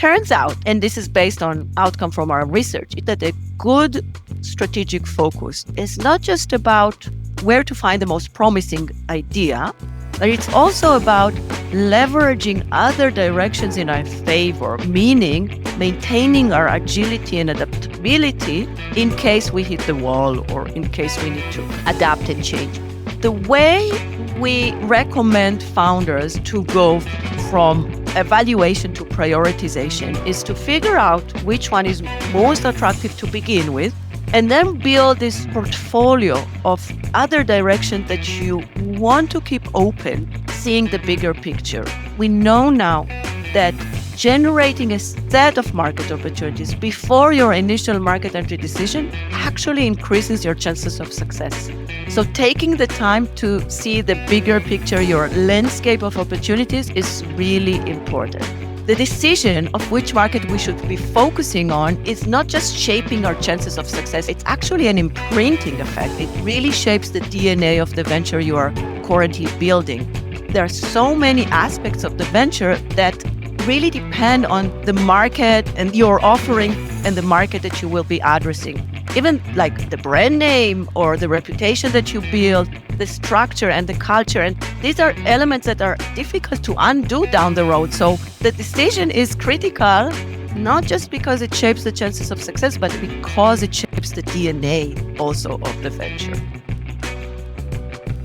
turns out, and this is based on outcome from our research, that a good strategic focus is not just about where to find the most promising idea, but it's also about leveraging other directions in our favor, meaning maintaining our agility and adaptability in case we hit the wall or in case we need to adapt and change. The way we recommend founders to go from evaluation to prioritization is to figure out which one is most attractive to begin with, and then build this portfolio of other directions that you want to keep open, seeing the bigger picture. We know now that generating a set of market opportunities before your initial market entry decision actually increases your chances of success. So taking the time to see the bigger picture, your landscape of opportunities, is really important. The decision of which market we should be focusing on is not just shaping our chances of success, it's actually an imprinting effect. It really shapes the DNA of the venture you are currently building. There are so many aspects of the venture that really depend on the market and your offering and the market that you will be addressing. Even like the brand name or the reputation that you build, the structure and the culture. And these are elements that are difficult to undo down the road. So the decision is critical, not just because it shapes the chances of success, but because it shapes the DNA also of the venture.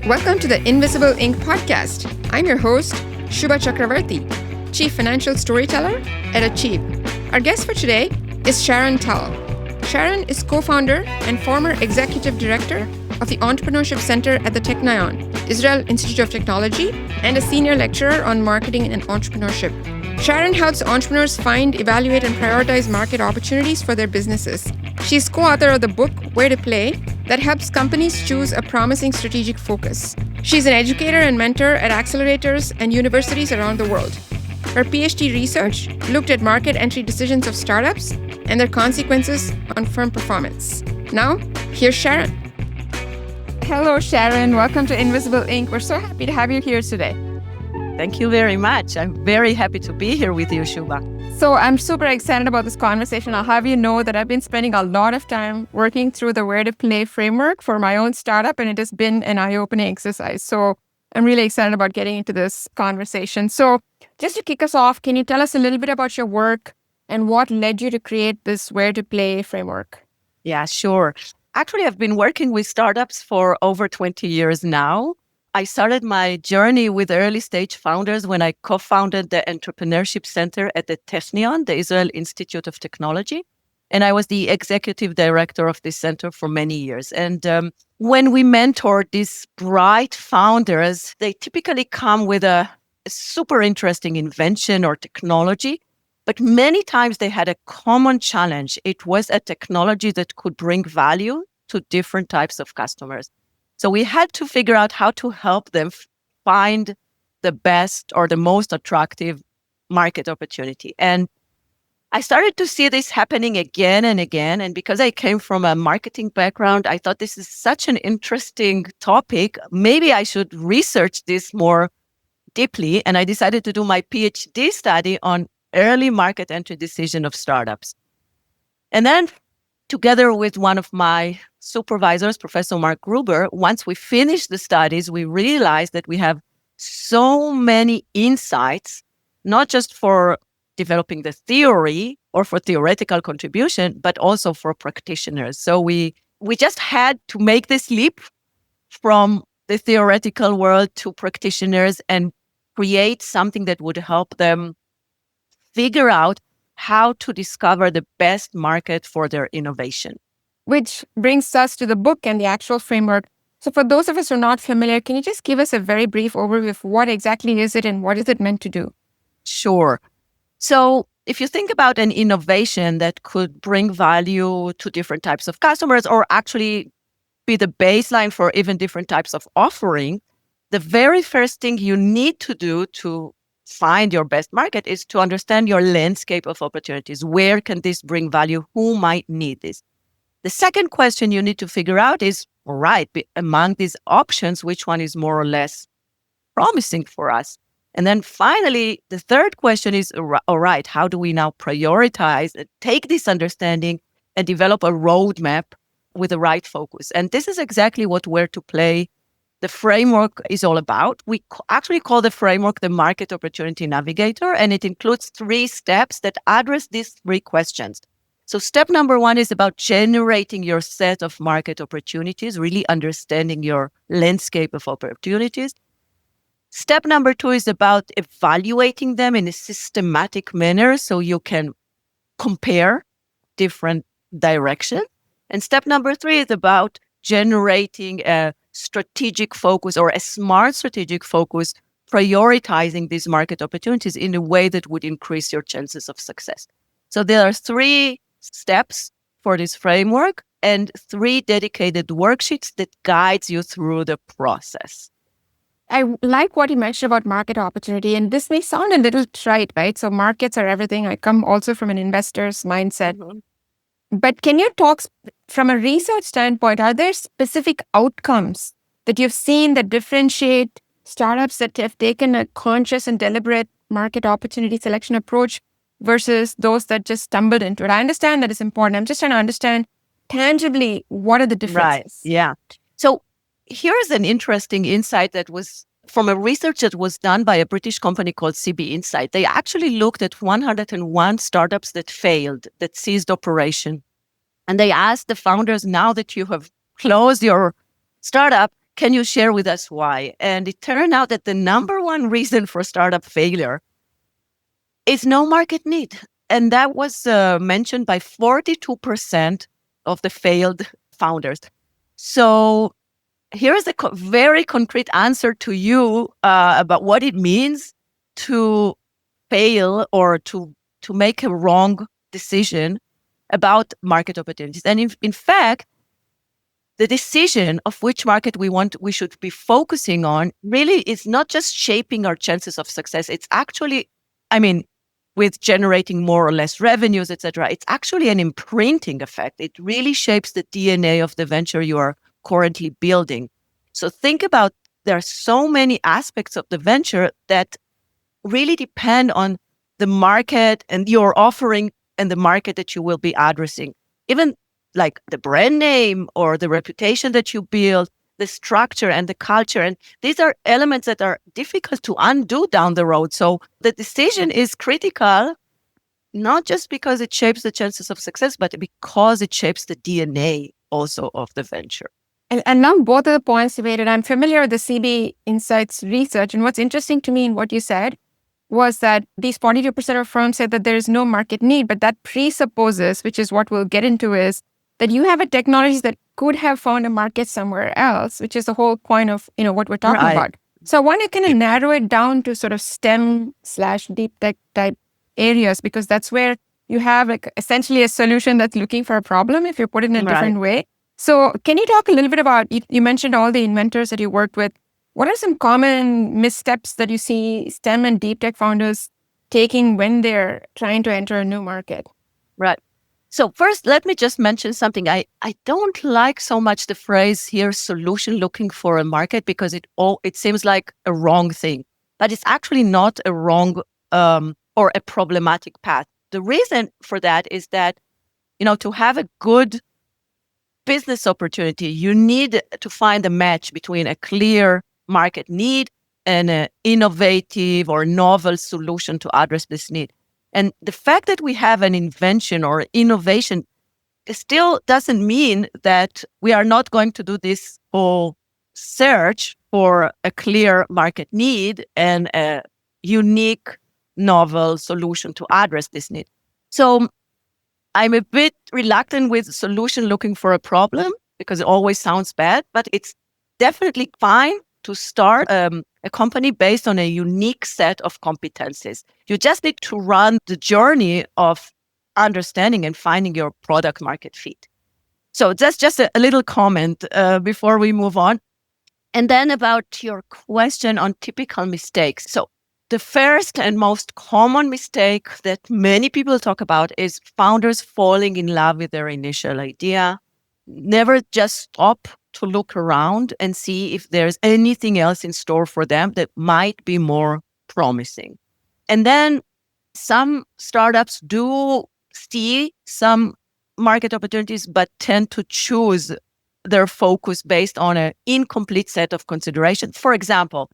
Welcome to the Invisible Inc. podcast. I'm your host, Shubha Chakravarti, Chief Financial Storyteller at Achieve. Our guest for today is Sharon Tal. Sharon is co-founder and former executive director of the Entrepreneurship Center at the Technion, Israel Institute of Technology, and a senior lecturer on marketing and entrepreneurship. Sharon helps entrepreneurs find, evaluate, and prioritize market opportunities for their businesses. She's co-author of the book Where to Play that helps companies choose a promising strategic focus. She's an educator and mentor at accelerators and universities around the world. Her PhD research looked at market entry decisions of startups and their consequences on firm performance. Now, here's Sharon. Hello, Sharon. Welcome to Invisible Inc. We're so happy to have you here today. Thank you very much. I'm very happy to be here with you, Shubha. So I'm super excited about this conversation. I'll have you know that I've been spending a lot of time working through the Where to Play framework for my own startup, and it has been an eye-opening exercise. So I'm really excited about getting into this conversation. So just to kick us off, can you tell us a little bit about your work and what led you to create this Where to Play framework? Yeah, sure. Actually, I've been working with startups for over 20 years now. I started my journey with early stage founders when I co-founded the Entrepreneurship Center at the Technion, the Israel Institute of Technology. And I was the executive director of this center for many years. And when we mentored these bright founders, they typically come with a super interesting invention or technology. But many times they had a common challenge. It was a technology that could bring value to different types of customers. So we had to figure out how to help them find the best or the most attractive market opportunity. And I started to see this happening again and again. And because I came from a marketing background, I thought this is such an interesting topic. Maybe I should research this more deeply. And I decided to do my PhD study on early market entry decision of startups. And then together with one of my supervisors, Professor Mark Gruber, once we finished the studies, we realized that we have so many insights, not just for developing the theory or for theoretical contribution, but also for practitioners. So we just had to make this leap from the theoretical world to practitioners and create something that would help them figure out how to discover the best market for their innovation. Which brings us to the book and the actual framework. So for those of us who are not familiar, can you just give us a very brief overview of what exactly is it and what is it meant to do? Sure. So if you think about an innovation that could bring value to different types of customers or actually be the baseline for even different types of offering, the very first thing you need to do to find your best market is to understand your landscape of opportunities. Where can this bring value? Who might need this? The second question you need to figure out is, all right, among these options, which one is more or less promising for us? And then finally, the third question is, all right, how do we now prioritize and take this understanding and develop a roadmap with the right focus? And this is exactly what Where to Play, the framework, is all about. We actually call the framework the Market Opportunity Navigator, and it includes 3 steps that address these 3 questions. So step number 1 is about generating your set of market opportunities, really understanding your landscape of opportunities. Step number 2 is about evaluating them in a systematic manner so you can compare different directions. And step number 3 is about generating a strategic focus or a smart strategic focus, prioritizing these market opportunities in a way that would increase your chances of success. So there are 3 steps for this framework and 3 dedicated worksheets that guides you through the process. I like what you mentioned about market opportunity, and this may sound a little trite, right? So markets are everything. I come also from an investor's mindset. Mm-hmm. But can you talk from a research standpoint, are there specific outcomes that you've seen that differentiate startups that have taken a conscious and deliberate market opportunity selection approach versus those that just stumbled into it? I understand that it's important. I'm just trying to understand tangibly what are the differences? Right. Yeah. So here's an interesting insight that was from a research that was done by a British company called CB Insight. They actually looked at 101 startups that failed, that ceased operation. And they asked the founders, now that you have closed your startup, can you share with us why? And it turned out that the number 1 reason for startup failure is no market need. And that was mentioned by 42% of the failed founders. So here's a very concrete answer to you about what it means to fail or to make a wrong decision about market opportunities. And in fact, the decision of which market we should be focusing on really is not just shaping our chances of success. It's actually, with generating more or less revenues, etc. It's actually an imprinting effect. It really shapes the DNA of the venture you are currently building. So think about, there are so many aspects of the venture that really depend on the market and your offering and the market that you will be addressing. Even like the brand name or the reputation that you build, the structure and the culture. And these are elements that are difficult to undo down the road. So the decision is critical, not just because it shapes the chances of success, but because it shapes the DNA also of the venture. And now both of the points you made, and I'm familiar with the CB Insights research. And what's interesting to me in what you said was that these 42% of firms said that there is no market need, but that presupposes, which is what we'll get into, is that you have a technology that could have found a market somewhere else, which is the whole point of what we're talking about. So I want to kind of narrow it down to sort of STEM/deep tech type areas, because that's where you have like essentially a solution that's looking for a problem if you put it in a different way. So can you talk a little bit about, you mentioned all the inventors that you worked with. What are some common missteps that you see STEM and deep tech founders taking when they're trying to enter a new market? Right. So first, let me just mention something. I don't like so much the phrase here, solution looking for a market, because it seems like a wrong thing. But it's actually not a wrong or a problematic path. The reason for that is that, to have a good business opportunity, you need to find a match between a clear market need and an innovative or novel solution to address this need. And the fact that we have an invention or innovation still doesn't mean that we are not going to do this whole search for a clear market need and a unique, novel solution to address this need. So I'm a bit reluctant with solution looking for a problem, because it always sounds bad, but it's definitely fine to start a company based on a unique set of competencies. You just need to run the journey of understanding and finding your product market fit. So that's just a little comment before we move on. And then about your question on typical mistakes. So the first and most common mistake that many people talk about is founders falling in love with their initial idea. Never just stop to look around and see if there's anything else in store for them that might be more promising. And then some startups do see some market opportunities, but tend to choose their focus based on an incomplete set of considerations. For example,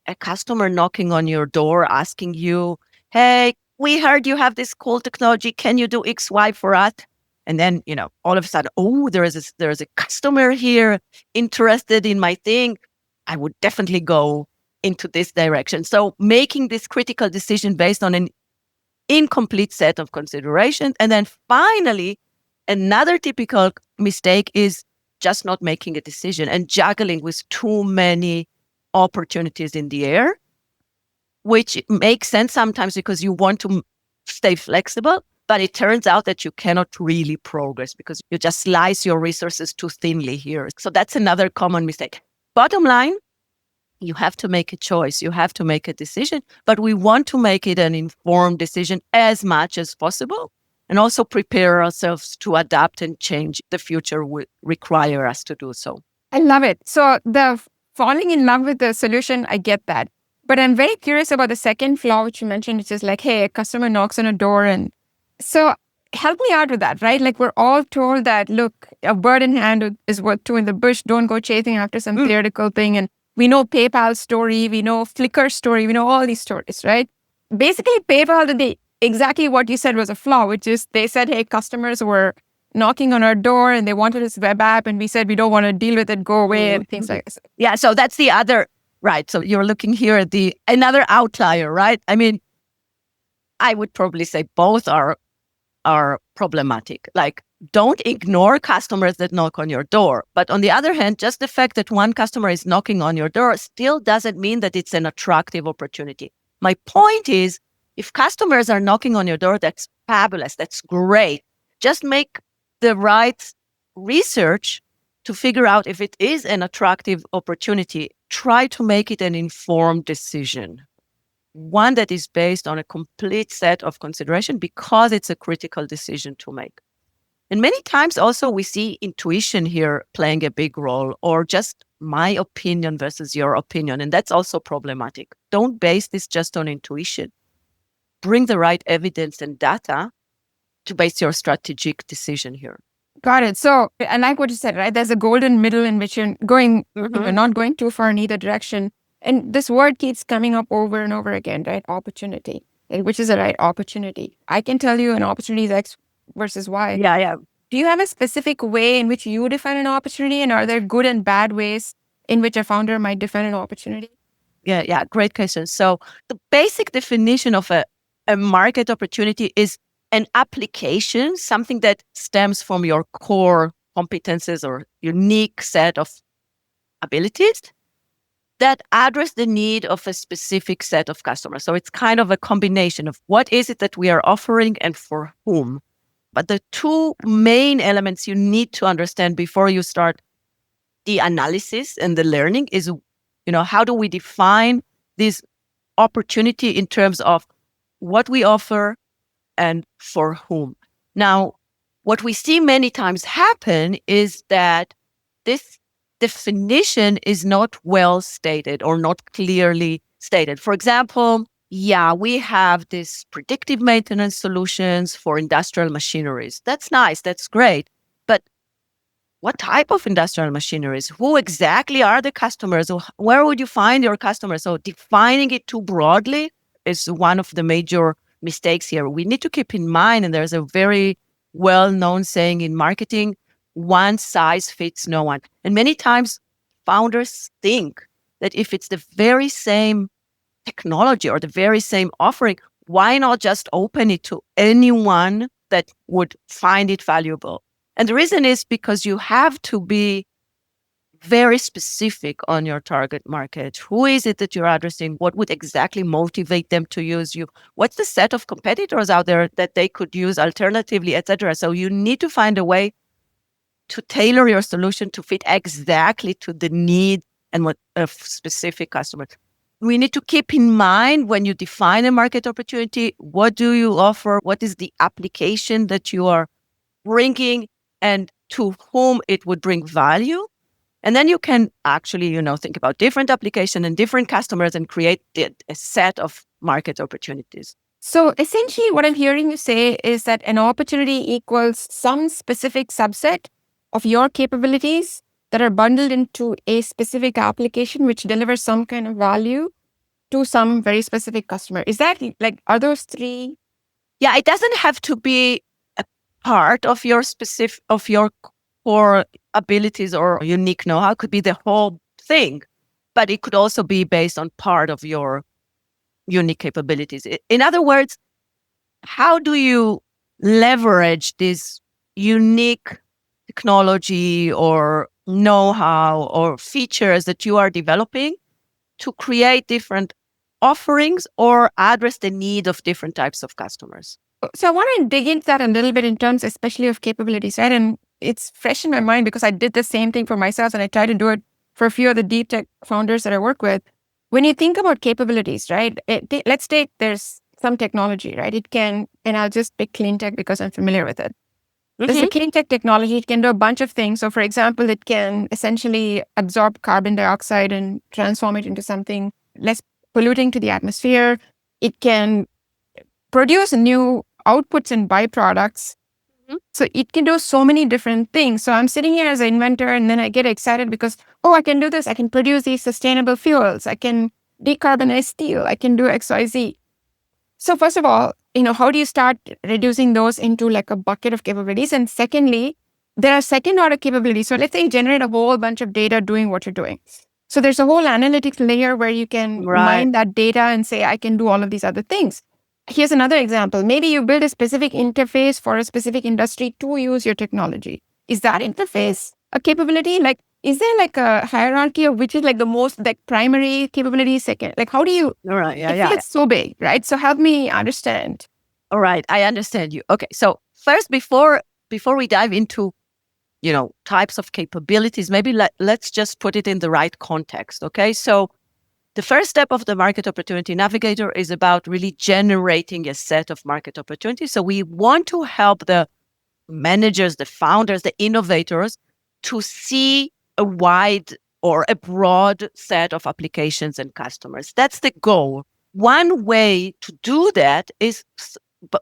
a customer knocking on your door asking you, hey, we heard you have this cool technology. Can you do XY for us? And then, all of a sudden, oh, there is a customer here interested in my thing. I would definitely go into this direction. So making this critical decision based on an incomplete set of considerations. And then finally, another typical mistake is just not making a decision and juggling with too many opportunities in the air, which makes sense sometimes because you want to stay flexible, but it turns out that you cannot really progress because you just slice your resources too thinly here. So that's another common mistake. Bottom line, you have to make a choice. You have to make a decision, but we want to make it an informed decision as much as possible and also prepare ourselves to adapt and change. The future will require us to do so. I love it. So the falling in love with the solution, I get that. But I'm very curious about the second flaw, which you mentioned, which is like, hey, a customer knocks on a door. And so help me out with that, right? Like we're all told that, look, a bird in hand is worth two in the bush. Don't go chasing after some theoretical thing. And we know PayPal's story. We know Flickr's story. We know all these stories, right? Basically, PayPal did exactly what you said was a flaw, which is they said, hey, customers were knocking on our door and they wanted this web app. And we said, we don't want to deal with it, go away, and things like this. Yeah, so that's the other, right? So you're looking here at another outlier, right? I mean, I would probably say both are problematic. Like, don't ignore customers that knock on your door. But on the other hand, just the fact that one customer is knocking on your door still doesn't mean that it's an attractive opportunity. My point is, if customers are knocking on your door, that's fabulous. That's great. Just make the right research to figure out if it is an attractive opportunity. Try to make it an informed decision, one that is based on a complete set of consideration because it's a critical decision to make. And many times also we see intuition here playing a big role, or just my opinion versus your opinion. And that's also problematic. Don't base this just on intuition. Bring the right evidence and data to base your strategic decision here. Got it. So I like what you said, right? There's a golden middle in which you're going, you're not going too far in either direction. And this word keeps coming up over and over again, right? Opportunity. Which is the right opportunity? I can tell you an opportunity is X versus Y. Yeah. Do you have a specific way in which you define an opportunity? And are there good and bad ways in which a founder might define an opportunity? Yeah. Great question. So the basic definition of a market opportunity is an application, something that stems from your core competences or unique set of abilities that address the need of a specific set of customers. So it's kind of a combination of what is it that we are offering and for whom. But the two main elements you need to understand before you start the analysis and the learning is, how do we define this opportunity in terms of what we offer and for whom. Now, what we see many times happen is that this definition is not well stated or not clearly stated. For example, we have this predictive maintenance solutions for industrial machineries. That's nice. That's great. But what type of industrial machineries? Who exactly are the customers? Where would you find your customers? So defining it too broadly is one of the major mistakes here. We need to keep in mind, and there's a very well-known saying in marketing, one size fits no one. And many times founders think that if it's the very same technology or the very same offering, why not just open it to anyone that would find it valuable? And the reason is because you have to be very specific on your target market. Who is it that you're addressing? What would exactly motivate them to use you? What's the set of competitors out there that they could use alternatively, etc.? So you need to find a way to tailor your solution to fit exactly to the need and what of specific customers. We need to keep in mind when you define a market opportunity, what do you offer? What is the application that you are bringing and to whom it would bring value? And then you can actually, think about different application and different customers and create a set of market opportunities. So essentially, what I'm hearing you say is that an opportunity equals some specific subset of your capabilities that are bundled into a specific application which delivers some kind of value to some very specific customer. Is that like, are those three? Yeah, it doesn't have to be a part of your core abilities or unique know-how. It could be the whole thing, but it could also be based on part of your unique capabilities. In other words, how do you leverage this unique technology or know-how or features that you are developing to create different offerings or address the need of different types of customers? So I want to dig into that a little bit in terms, especially of capabilities, right? And it's fresh in my mind because I did the same thing for myself and I try to do it for a few of the deep tech founders that I work with. When you think about capabilities, right? Let's take there's some technology, right? It can, and I'll just pick clean tech because I'm familiar with it. There's a clean tech technology. It can do a bunch of things. So, for example, it can essentially absorb carbon dioxide and transform it into something less polluting to the atmosphere. It can produce new outputs and byproducts. So it can do so many different things. So I'm sitting here as an inventor and then I get excited because, oh, I can do this. I can produce these sustainable fuels. I can decarbonize steel. I can do XYZ. So first of all, how do you start reducing those into like a bucket of capabilities? And secondly, there are second order capabilities. So let's say you generate a whole bunch of data doing what you're doing. So there's a whole analytics layer where you can mine that data and say, I can do all of these other things. Here's another example. Maybe you build a specific interface for a specific industry to use your technology. Is that interface a capability? Like, is there like a hierarchy of which is like the most like primary capability, second? Like, how do you? All right. It's so big, right? So help me understand. All right, I understand you. Okay, so first, before we dive into types of capabilities, maybe let's just put it in the right context. Okay, so the first step of the Market Opportunity Navigator is about really generating a set of market opportunities. So we want to help the managers, the founders, the innovators to see a wide or a broad set of applications and customers. That's the goal. One way to do that is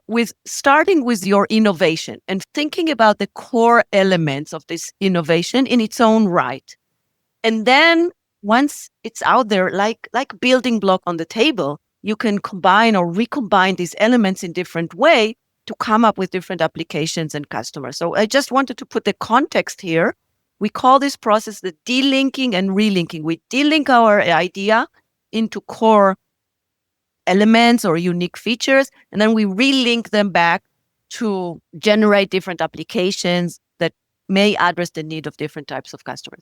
with starting with your innovation and thinking about the core elements of this innovation in its own right. And then once it's out there, like building block on the table, you can combine or recombine these elements in different way to come up with different applications and customers. So I just wanted to put the context here. We call this process the delinking and relinking. We delink our idea into core elements or unique features, and then we relink them back to generate different applications that may address the need of different types of customers.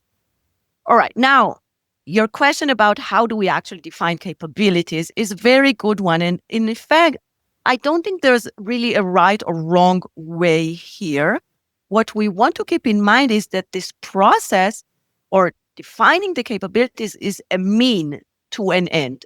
All right, now your question about how do we actually define capabilities is a very good one. And in fact, I don't think there's really a right or wrong way here. What we want to keep in mind is that this process or defining the capabilities is a mean to an end.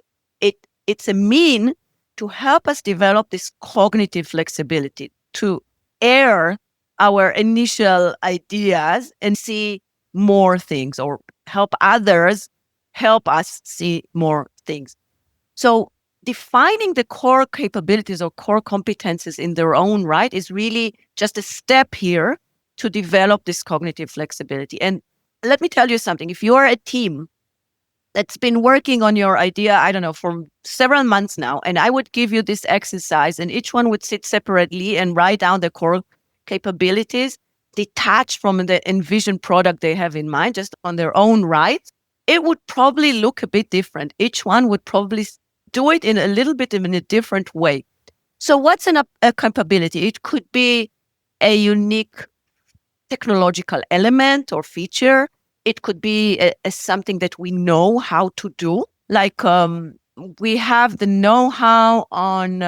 It's a mean to help us develop this cognitive flexibility, to air our initial ideas and see more things, or help others help us see more things. So defining the core capabilities or core competencies in their own right is really just a step here to develop this cognitive flexibility. And let me tell you something. If you are a team that's been working on your idea, I don't know, for several months now, and I would give you this exercise and each one would sit separately and write down the core capabilities detached from the envisioned product they have in mind, just on their own right, it would probably look a bit different. Each one would probably do it in a little bit in a different way. So what's a capability? It could be a unique technological element or feature. It could be something that we know how to do. Like we have the know-how on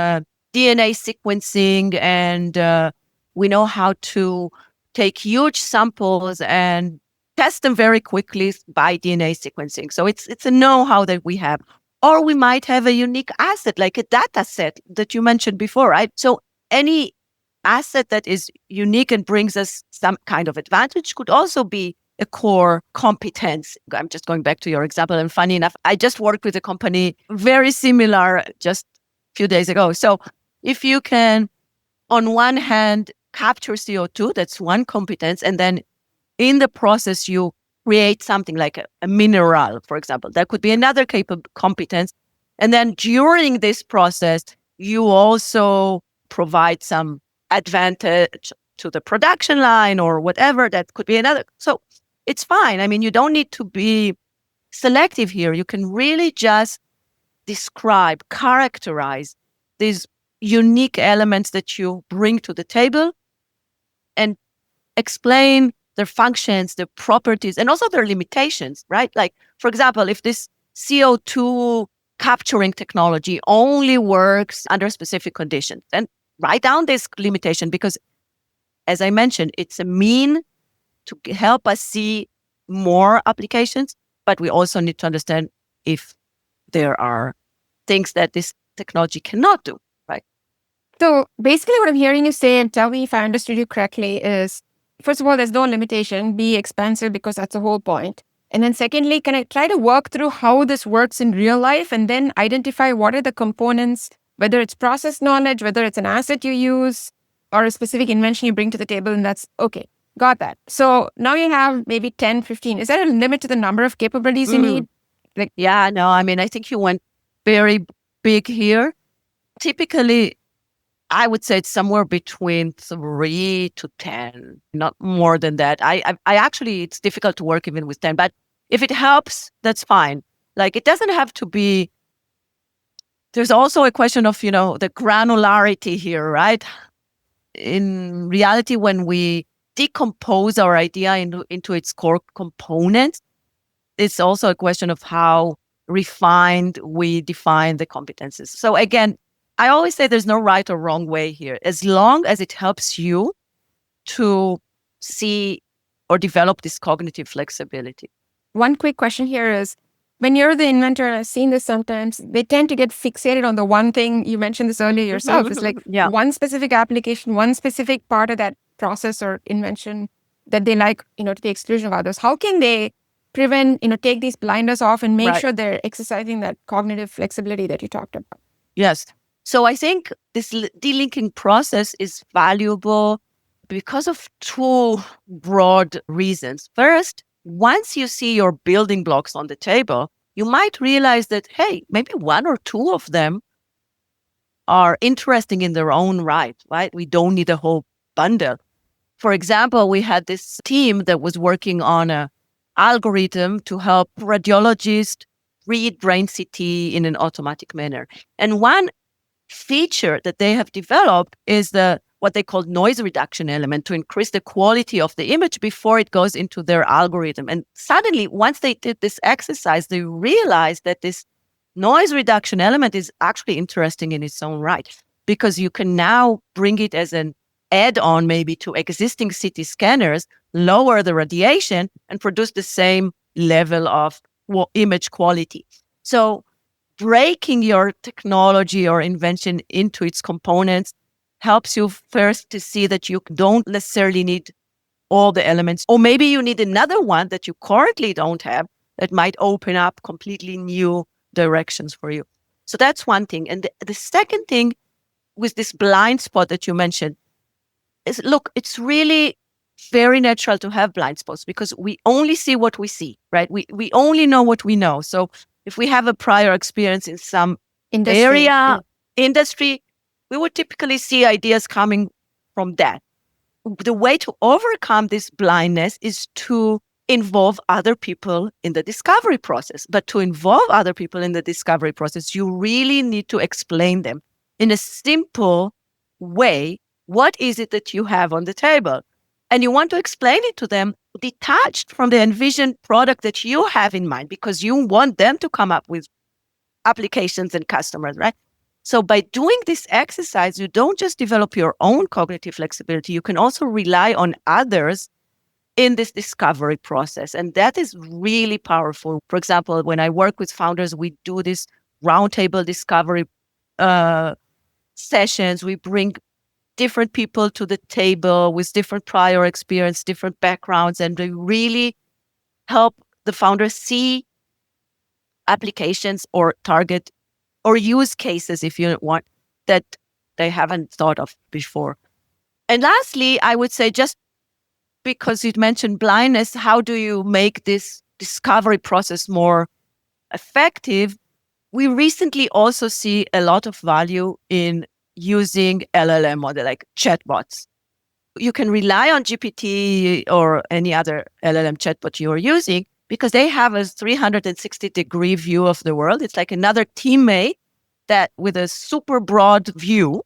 DNA sequencing, and we know how to take huge samples and test them very quickly by DNA sequencing. So it's a know-how that we have. Or we might have a unique asset, like a data set that you mentioned before, right? So any asset that is unique and brings us some kind of advantage could also be a core competence. I'm just going back to your example. And funny enough, I just worked with a company very similar just a few days ago. So if you can, on one hand, capture CO2, that's one competence. And then in the process, you create something like a mineral, for example. That could be another competence. And then during this process, you also provide some advantage to the production line or whatever. That could be another. So it's fine. I mean, you don't need to be selective here. You can really just describe, characterize these unique elements that you bring to the table and explain their functions, their properties, and also their limitations, right? Like, for example, if this CO2 capturing technology only works under specific conditions, then write down this limitation because, as I mentioned, it's a mean to help us see more applications, but we also need to understand if there are things that this technology cannot do, right? So basically, what I'm hearing you say, and tell me if I understood you correctly, is first of all, there's no limitation, be expansive because that's the whole point. And then secondly, can I try to work through how this works in real life and then identify what are the components, whether it's process knowledge, whether it's an asset you use or a specific invention you bring to the table, and that's okay. Got that. So now you have maybe 10, 15. Is there a limit to the number of capabilities you need? Yeah, no, I mean, I think you went very big here. Typically, I would say it's somewhere between 3 to 10, not more than that. I actually, it's difficult to work even with 10, but if it helps, that's fine. Like, it doesn't have to be, there's also a question of, the granularity here, right? In reality, when we decompose our idea into its core components, it's also a question of how refined we define the competencies. So again, I always say there's no right or wrong way here, as long as it helps you to see or develop this cognitive flexibility. One quick question here is, when you're the inventor, and I've seen this sometimes, they tend to get fixated on the one thing. You mentioned this earlier yourself. It's like one specific application, one specific part of that process or invention that they like, to the exclusion of others. How can they prevent, take these blinders off and make sure they're exercising that cognitive flexibility that you talked about? Yes. So I think this delinking process is valuable because of two broad reasons. First, once you see your building blocks on the table, you might realize that, hey, maybe one or two of them are interesting in their own right? We don't need a whole bundle. For example, we had this team that was working on an algorithm to help radiologists read brain CT in an automatic manner. And one feature that they have developed is what they call noise reduction element to increase the quality of the image before it goes into their algorithm. And suddenly, once they did this exercise, they realized that this noise reduction element is actually interesting in its own right, because you can now bring it as an add-on maybe to existing CT scanners, lower the radiation, and produce the same level of image quality. So breaking your technology or invention into its components helps you first to see that you don't necessarily need all the elements, or maybe you need another one that you currently don't have that might open up completely new directions for you. So that's one thing. And the second thing with this blind spot that you mentioned is, look, it's really very natural to have blind spots because we only see what we see, right? We only know what we know. So if we have a prior experience in some industry, we would typically see ideas coming from that. The way to overcome this blindness is to involve other people in the discovery process. But to involve other people in the discovery process, you really need to explain them in a simple way. What is it that you have on the table? And you want to explain it to them detached from the envisioned product that you have in mind, because you want them to come up with applications and customers, right? So by doing this exercise, you don't just develop your own cognitive flexibility, you can also rely on others in this discovery process. And that is really powerful. For example, when I work with founders, we do this roundtable discovery sessions. We bring different people to the table with different prior experience, different backgrounds, and we really help the founders see applications or target or use cases, if you want, that they haven't thought of before. And lastly, I would say, just because you mentioned blindness, how do you make this discovery process more effective? We recently also see a lot of value in using LLM model like chatbots. You can rely on GPT or any other LLM chatbot you are using because they have a 360-degree view of the world. It's like another teammate that with a super broad view,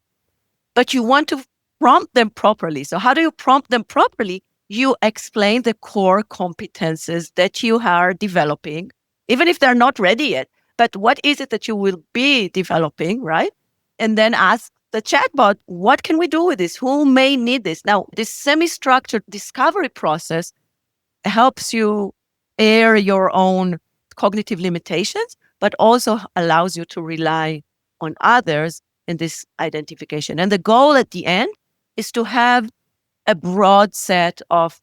but you want to prompt them properly. So how do you prompt them properly? You explain the core competences that you are developing, even if they're not ready yet. But what is it that you will be developing, right? And then ask the chatbot, what can we do with this? Who may need this? Now, this semi-structured discovery process helps you air your own cognitive limitations, but also allows you to rely on others in this identification. And the goal at the end is to have a broad set of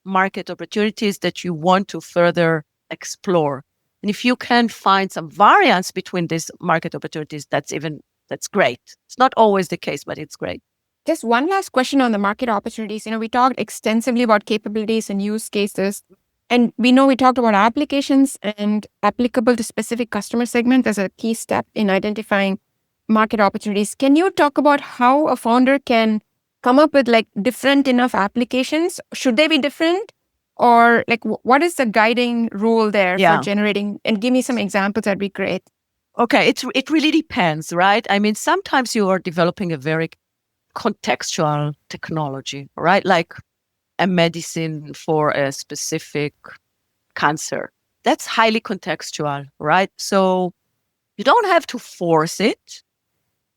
market opportunities that you want to further explore. And if you can find some variance between these market opportunities, that's great. It's not always the case, but it's great. Just one last question on the market opportunities. We talked extensively about capabilities and use cases. And we talked about applications and applicable to specific customer segments as a key step in identifying market opportunities. Can you talk about how a founder can come up with different enough applications? Should they be different? Or what is the guiding rule there for generating? And give me some examples, that'd be great. Okay, it really depends, right? I mean, sometimes you are developing a very contextual technology, right? Like a medicine for a specific cancer. That's highly contextual, right? So you don't have to force it,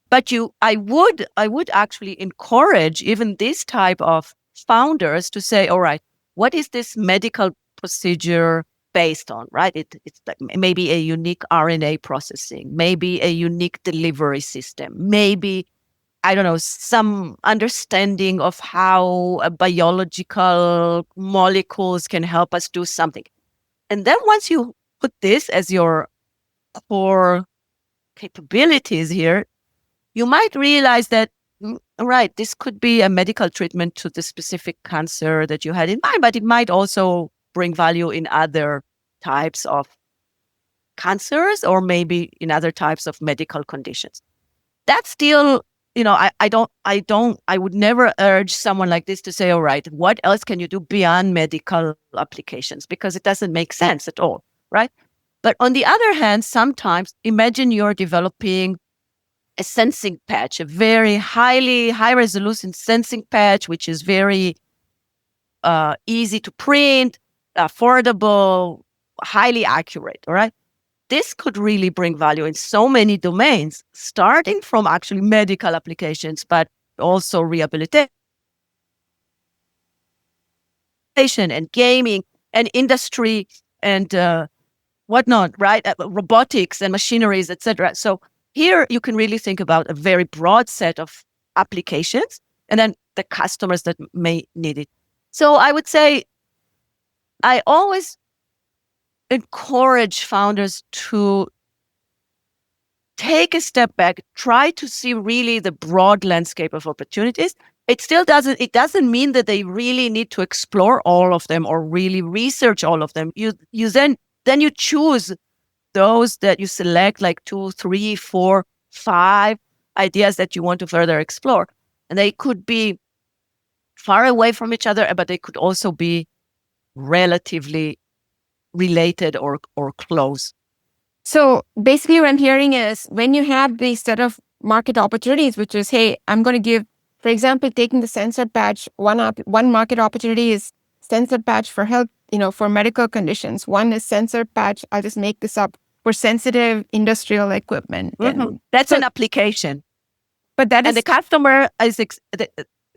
but I would actually encourage even this type of founders to say, all right, what is this medical procedure based on, right? It's like maybe a unique RNA processing, maybe a unique delivery system, maybe, I don't know, some understanding of how biological molecules can help us do something. And then once you put this as your core capabilities here, you might realize that, right, this could be a medical treatment to the specific cancer that you had in mind, but it might also bring value in other types of cancers or maybe in other types of medical conditions. That's still, I would never urge someone like this to say, all right, what else can you do beyond medical applications? Because it doesn't make sense at all, right? But on the other hand, sometimes imagine you're developing a sensing patch, a very high resolution sensing patch, which is very easy to print, affordable, highly accurate, all right? This could really bring value in so many domains, starting from actually medical applications, but also rehabilitation and gaming and industry and whatnot, right? Robotics and machineries, etc. So here you can really think about a very broad set of applications and then the customers that may need it. So I would say I always encourage founders to take a step back, try to see really the broad landscape of opportunities. It doesn't mean that they really need to explore all of them or really research all of them. You then you choose those that you select, like 2, 3, 4, 5 ideas that you want to further explore. And they could be far away from each other, but they could also be relatively related or close. So basically what I'm hearing is when you have these set of market opportunities, which is, hey, I'm going to give, for example, taking the sensor patch, one market opportunity is sensor patch for health, for medical conditions. One is sensor patch, I'll just make this up, for sensitive industrial equipment. Mm-hmm. That's an application. But and the customer is,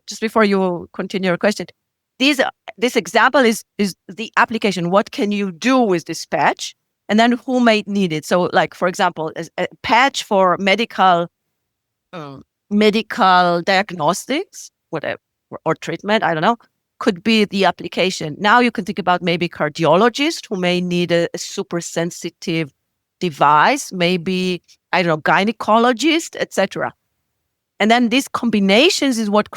just before you continue your question, this example is the application. What can you do with this patch? And then who may need it? So like, for example, a patch for medical diagnostics, whatever, or treatment, I don't know. could be the application. Now you can think about maybe cardiologists who may need a super sensitive device, maybe, I don't know, gynecologist, etc. And then these combinations is what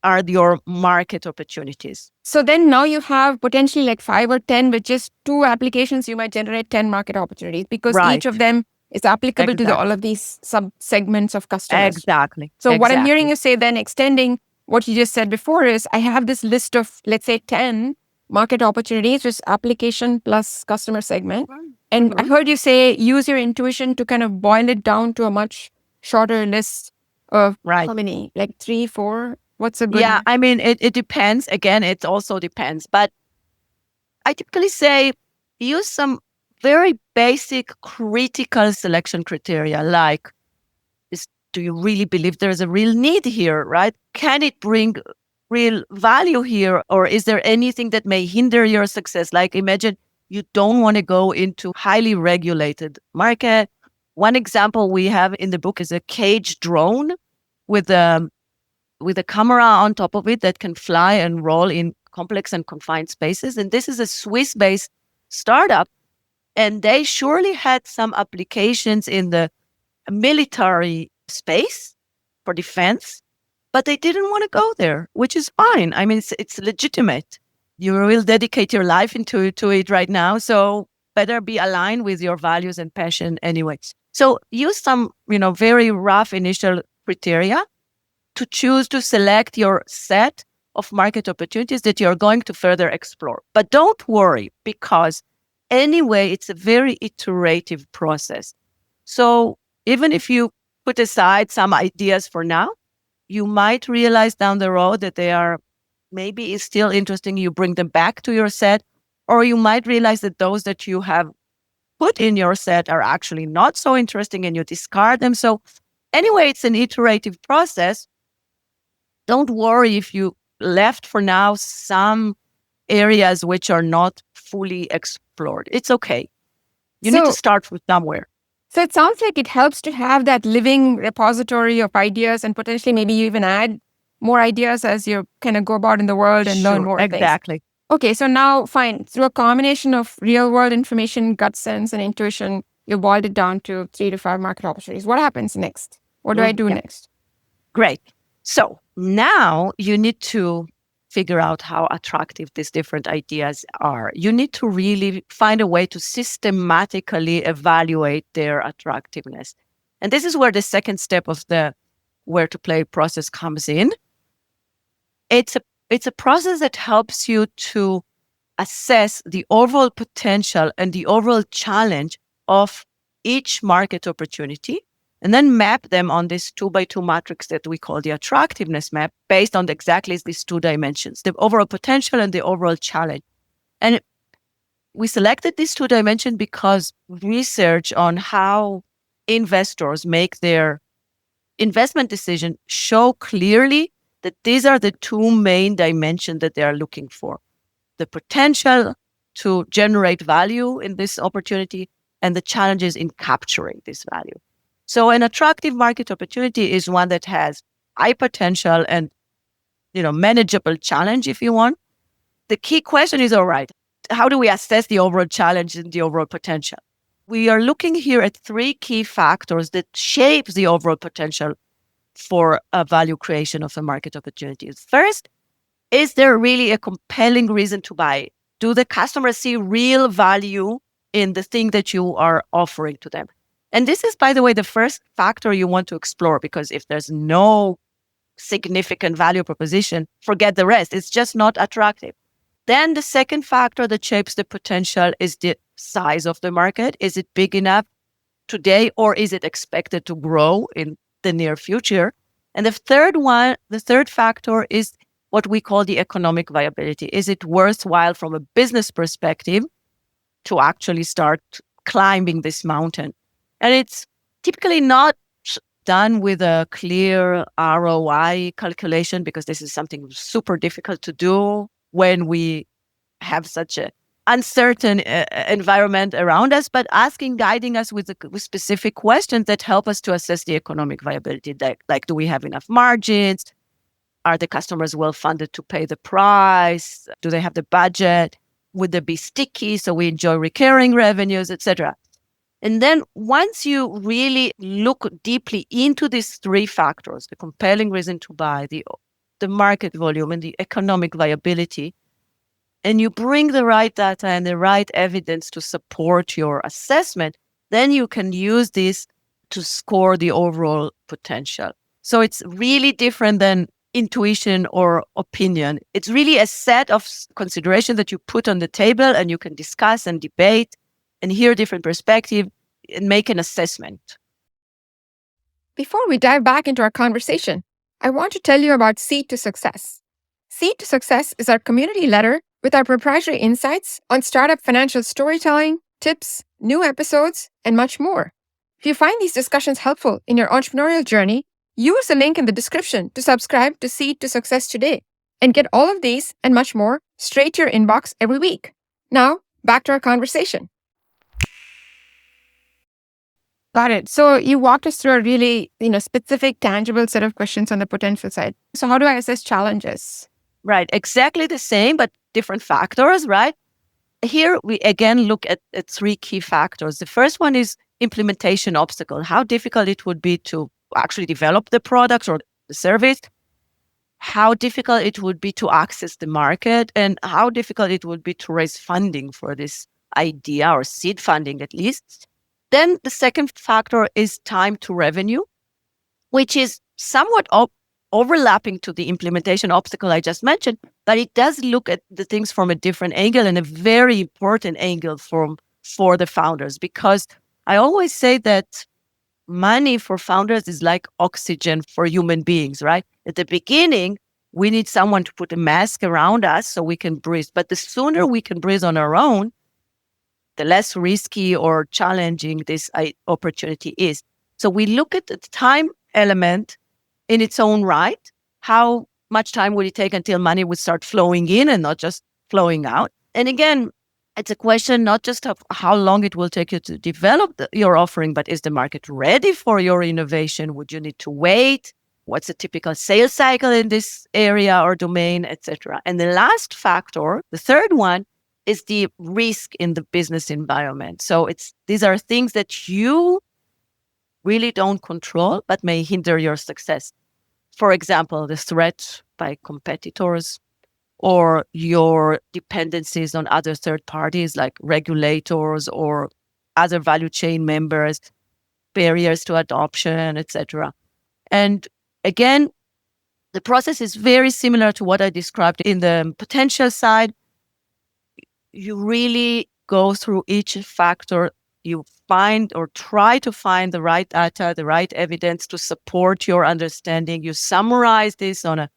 are your market opportunities. So then now you have potentially like 5 or 10 with just 2 applications, you might generate 10 market opportunities because Right. each of them is applicable to all Exactly. of these sub-segments of customers. Exactly. So what I'm hearing Exactly. you say then, extending what you just said before, is I have this list of, let's say, 10 market opportunities, just application plus customer segment. And I heard you say use your intuition to kind of boil it down to a much shorter list of Right. how many? Like 3, 4? What's a good? Yeah, I mean, it depends. Again, it also depends. But I typically say use some very basic critical selection criteria like, do you really believe there's a real need here, right? Can it bring real value here? Or is there anything that may hinder your success? Like imagine you don't want to go into highly regulated market. One example we have in the book is a cage drone with a camera on top of it that can fly and roll in complex and confined spaces. And this is a Swiss-based startup. And they surely had some applications in the military space for defense, but they didn't want to go there, which is fine. I mean, it's legitimate. You will dedicate your life into it right now. So better be aligned with your values and passion anyway. So use some, very rough initial criteria to choose to select your set of market opportunities that you're going to further explore. But don't worry, because anyway, it's a very iterative process. So even if you put aside some ideas for now, you might realize down the road that they are maybe is still interesting. You bring them back to your set, or you might realize that those that you have put in your set are actually not so interesting and you discard them. So anyway, it's an iterative process. Don't worry if you left for now some areas which are not fully explored. It's okay. You need to start from somewhere. So it sounds like it helps to have that living repository of ideas, and potentially maybe you even add more ideas as you kind of go about in the world and learn more things. Exactly. Okay, so now fine. Through a combination of real world information, gut sense, and intuition, you boiled it down to 3 to 5 market opportunities. What happens next? What do I do next? Great. So now you need to figure out how attractive these different ideas are. You need to really find a way to systematically evaluate their attractiveness. And this is where the second step of the where to play process comes in. It's a process that helps you to assess the overall potential and the overall challenge of each market opportunity, and then map them on this 2x2 matrix that we call the attractiveness map, based on exactly these 2 dimensions, the overall potential and the overall challenge. And we selected these 2 dimensions because research on how investors make their investment decision show clearly that these are the 2 main dimensions that they are looking for: the potential to generate value in this opportunity and the challenges in capturing this value. So an attractive market opportunity is one that has high potential and, manageable challenge, if you want. The key question is, all right, how do we assess the overall challenge and the overall potential? We are looking here at 3 key factors that shape the overall potential for a value creation of a market opportunity. First, is there really a compelling reason to buy? Do the customers see real value in the thing that you are offering to them? And this is, by the way, the first factor you want to explore, because if there's no significant value proposition, forget the rest. It's just not attractive. Then the second factor that shapes the potential is the size of the market. Is it big enough today, or is it expected to grow in the near future? And the third factor is what we call the economic viability. Is it worthwhile from a business perspective to actually start climbing this mountain? And it's typically not done with a clear ROI calculation, because this is something super difficult to do when we have such an uncertain environment around us, but guiding us with specific questions that help us to assess the economic viability. Like, do we have enough margins? Are the customers well funded to pay the price? Do they have the budget? Would they be sticky so we enjoy recurring revenues, etc.? And then once you really look deeply into these three factors, the compelling reason to buy, the market volume, and the economic viability, and you bring the right data and the right evidence to support your assessment, then you can use this to score the overall potential. So it's really different than intuition or opinion. It's really a set of considerations that you put on the table and you can discuss and debate and hear different perspectives and make an assessment. Before we dive back into our conversation, I want to tell you about Seed to Success. Seed to Success is our community letter with our proprietary insights on startup financial storytelling, tips, new episodes, and much more. If you find these discussions helpful in your entrepreneurial journey, use the link in the description to subscribe to Seed to Success today and get all of these and much more straight to your inbox every week. Now, back to our conversation. Got it. So you walked us through a really, specific, tangible set of questions on the potential side. So how do I assess challenges? Right. Exactly the same, but different factors, right? Here we again look at three key factors. The first one is implementation obstacle, how difficult it would be to actually develop the product or the service, how difficult it would be to access the market, and how difficult it would be to raise funding for this idea, or seed funding at least. Then the second factor is time to revenue, which is somewhat overlapping to the implementation obstacle I just mentioned, but it does look at the things from a different angle and a very important angle for the founders. Because I always say that money for founders is like oxygen for human beings, right? At the beginning, we need someone to put a mask around us so we can breathe. But the sooner we can breathe on our own, the less risky or challenging this opportunity is. So we look at the time element in its own right. How much time would it take until money would start flowing in and not just flowing out? And again, it's a question not just of how long it will take you to develop your offering, but is the market ready for your innovation? Would you need to wait? What's a typical sales cycle in this area or domain, etc.? And the last factor, the third one, is the risk in the business environment. So these are things that you really don't control, but may hinder your success. For example, the threat by competitors or your dependencies on other third parties like regulators or other value chain members, barriers to adoption, etc. And again, the process is very similar to what I described in the potential side. You really go through each factor. You find or try to find the right data, the right evidence to support your understanding. You summarize this on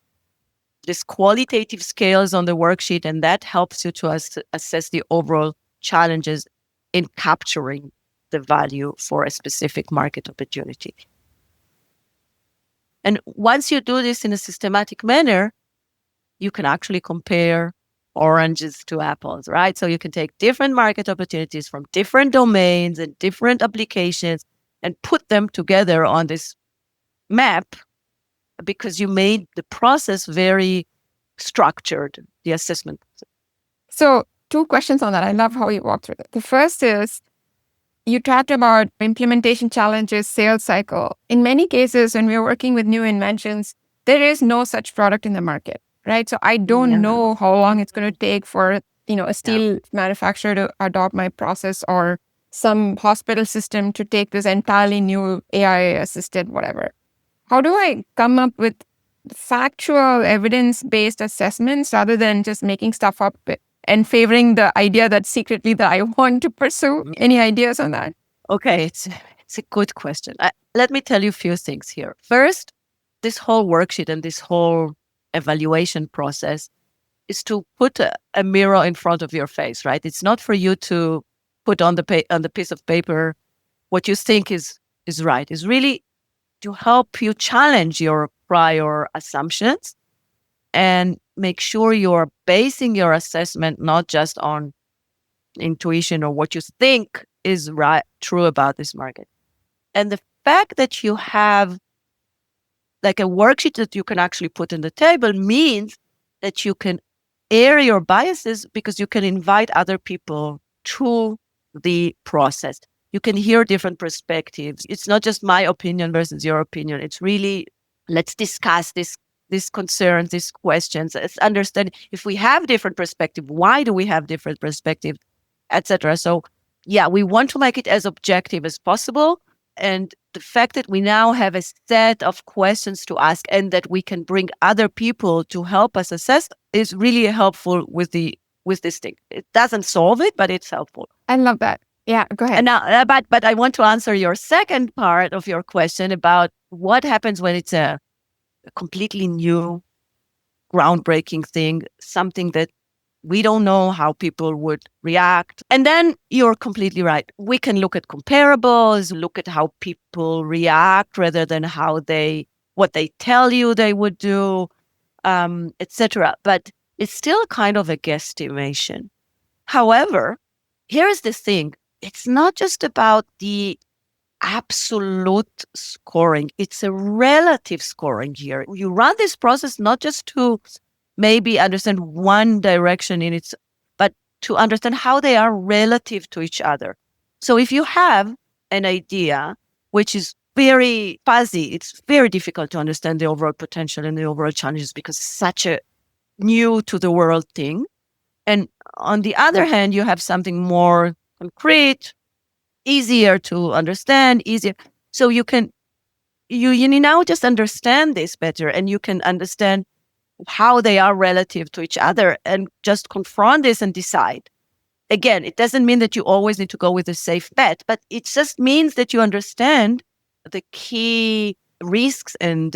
this qualitative scales on the worksheet, and that helps you to assess the overall challenges in capturing the value for a specific market opportunity. And once you do this in a systematic manner, you can actually compare oranges to apples, right? So you can take different market opportunities from different domains and different applications and put them together on this map, because you made the process very structured, the assessment. So 2 questions on that. I love how you walked through that. The first is, you talked about implementation challenges, sales cycle. In many cases, when we're working with new inventions, there is no such product in the market, right? So I don't know how long it's going to take for, a steel manufacturer to adopt my process, or some hospital system to take this entirely new AI-assisted whatever. How do I come up with factual evidence-based assessments rather than just making stuff up and favoring the idea that secretly that I want to pursue? Any ideas on that? Okay, it's a good question. Let me tell you a few things here. First, this whole worksheet and this whole evaluation process is to put a mirror in front of your face, right? It's not for you to put on the piece of paper what you think is right. It's really to help you challenge your prior assumptions and make sure you're basing your assessment not just on intuition or what you think is true about this market. And the fact that you have like a worksheet that you can actually put on the table means that you can air your biases because you can invite other people to the process. You can hear different perspectives. It's not just my opinion versus your opinion. It's really, let's discuss these concerns, these questions. Let's understand if we have different perspective, why do we have different perspective, etc. So yeah, we want to make it as objective as possible. And the fact that we now have a set of questions to ask and that we can bring other people to help us assess is really helpful with this thing. It doesn't solve it, but it's helpful. I love that. Yeah, go ahead. And now, but I want to answer your second part of your question about what happens when it's a completely new, groundbreaking thing, something that we don't know how people would react. And then you're completely right. We can look at comparables, look at how people react rather than what they tell you they would do, etc. But it's still kind of a guesstimation. However, here's the thing. It's not just about the absolute scoring. It's a relative scoring here. You run this process not just to maybe understand one direction but to understand how they are relative to each other. So if you have an idea which is very fuzzy, it's very difficult to understand the overall potential and the overall challenges because it's such a new to the world thing. And on the other hand, you have something more concrete, easier to understand, easier. So you now just understand this better and you can understand how they are relative to each other and just confront this and decide. Again, it doesn't mean that you always need to go with a safe bet, but it just means that you understand the key risks and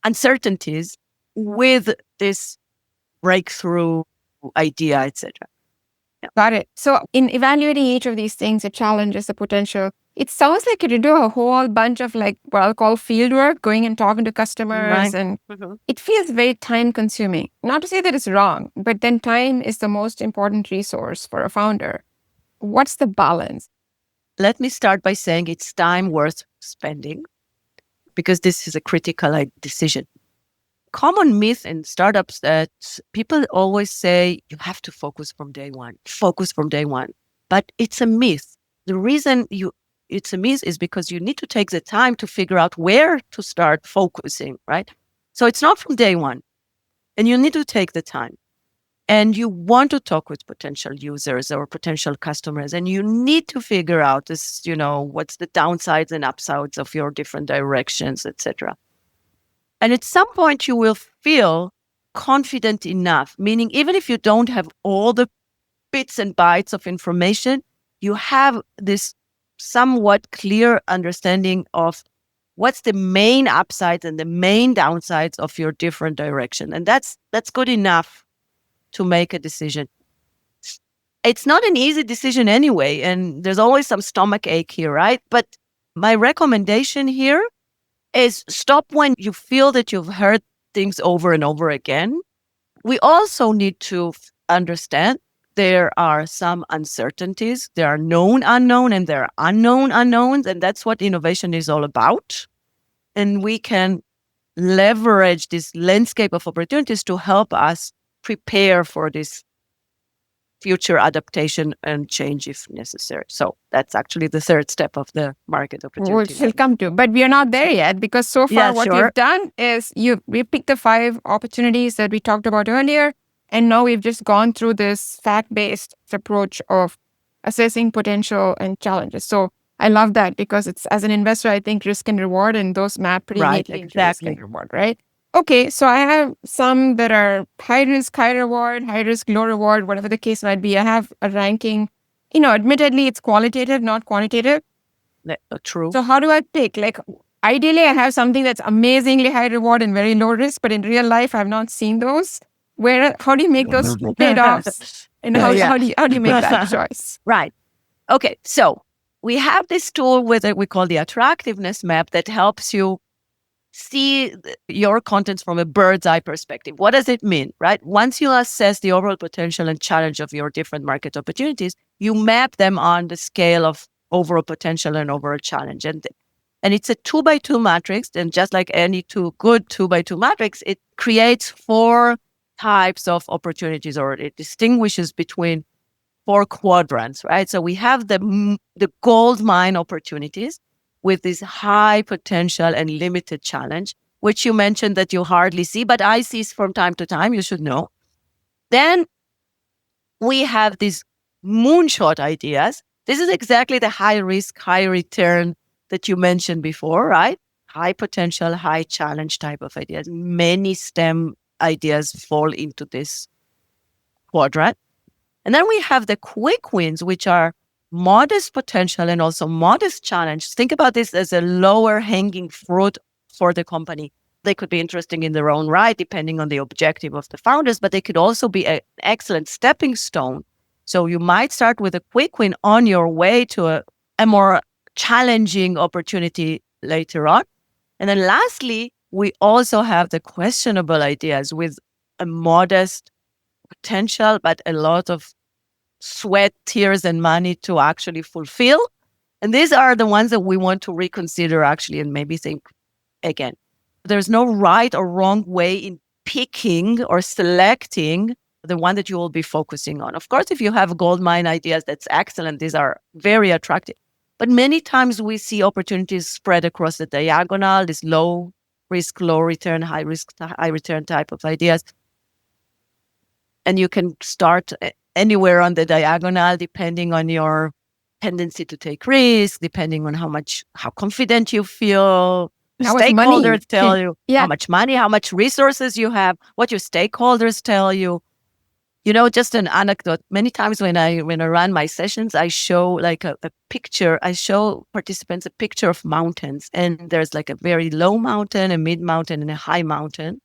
uncertainties with this breakthrough idea, etc. Got it. So in evaluating each of these things, the challenges, the potential, it sounds like you do a whole bunch of like what I'll call field work, going and talking to customers. Right. And it feels very time consuming. Not to say that it's wrong, but then time is the most important resource for a founder. What's the balance? Let me start by saying it's time worth spending because this is a critical decision. Common myth in startups that people always say you have to focus from day one, but it's a myth. The reason it's a myth is because you need to take the time to figure out where to start focusing, right? So it's not from day one, and you need to take the time. And you want to talk with potential users or potential customers, and you need to figure out this, what's the downsides and upsides of your different directions, etc. And at some point, you will feel confident enough, meaning even if you don't have all the bits and bytes of information, you have this somewhat clear understanding of what's the main upsides and the main downsides of your different direction. And that's good enough to make a decision. It's not an easy decision anyway, and there's always some stomach ache here, right? But my recommendation here is stop when you feel that you've heard things over and over again. We also need to understand there are some uncertainties. There are known unknown and there are unknown unknowns, and that's what innovation is all about. And we can leverage this landscape of opportunities to help us prepare for this future adaptation and change if necessary. So that's actually the third step of the market opportunity. Which we'll come to, but we are not there yet because so far what we've done is we picked the 5 opportunities that we talked about earlier, and now we've just gone through this fact-based approach of assessing potential and challenges. So I love that because it's, as an investor, I think risk and reward, and those map pretty neatly into risk and reward, right? Okay, so I have some that are high risk, high reward, high risk, low reward, whatever the case might be. I have a ranking. Admittedly, it's qualitative, not quantitative. True. So how do I pick? Like, ideally, I have something that's amazingly high reward and very low risk, but in real life, I've not seen those. How do you make those trade-offs? And how do you make that choice? Right. Okay, so we have this tool we call the attractiveness map that helps you see your contents from a bird's eye perspective. What does it mean, right? Once you assess the overall potential and challenge of your different market opportunities, you map them on the scale of overall potential and overall challenge. And And it's a 2x2 matrix. And just like any good 2x2 matrix, it creates 4 types of opportunities, or it distinguishes between 4 quadrants, right? So we have the gold mine opportunities with this high potential and limited challenge, which you mentioned that you hardly see, but I see from time to time, you should know. Then we have these moonshot ideas. This is exactly the high risk, high return that you mentioned before, right? High potential, high challenge type of ideas. Many STEM ideas fall into this quadrant. And then we have the quick wins, which are modest potential and also modest challenge. Think about this as a lower hanging fruit for the company. They could be interesting in their own right, depending on the objective of the founders, but they could also be an excellent stepping stone. So you might start with a quick win on your way to a more challenging opportunity later on. And then lastly, we also have the questionable ideas with a modest potential, but a lot of sweat, tears, and money to actually fulfill. And these are the ones that we want to reconsider actually and maybe think again. There's no right or wrong way in picking or selecting the one that you will be focusing on. Of course, if you have gold mine ideas, that's excellent. These are very attractive. But many times we see opportunities spread across the diagonal, this low risk, low return, high risk, high return type of ideas. And you can start anywhere on the diagonal, depending on your tendency to take risks, depending on how confident you feel. Now with money, Stakeholders tell you how much money, how much resources you have, what your stakeholders tell you. Just an anecdote. Many times when I run my sessions, I show like a picture. I show participants a picture of mountains, and there's like a very low mountain, a mid mountain, and a high mountain.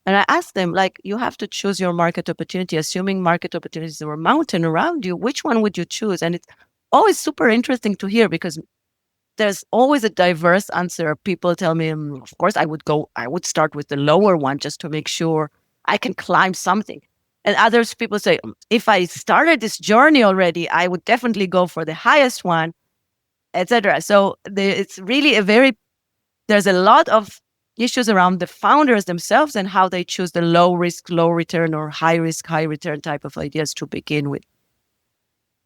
And I ask them, like, you have to choose your market opportunity, assuming market opportunities are a mountain around you. Which one would you choose? And it's always super interesting to hear because there's always a diverse answer. People tell me, of course, I would start with the lower one just to make sure I can climb something. And others people say, if I started this journey already, I would definitely go for the highest one, etc. So it's really there's a lot of issues around the founders themselves and how they choose the low risk, low return or high risk, high return type of ideas to begin with.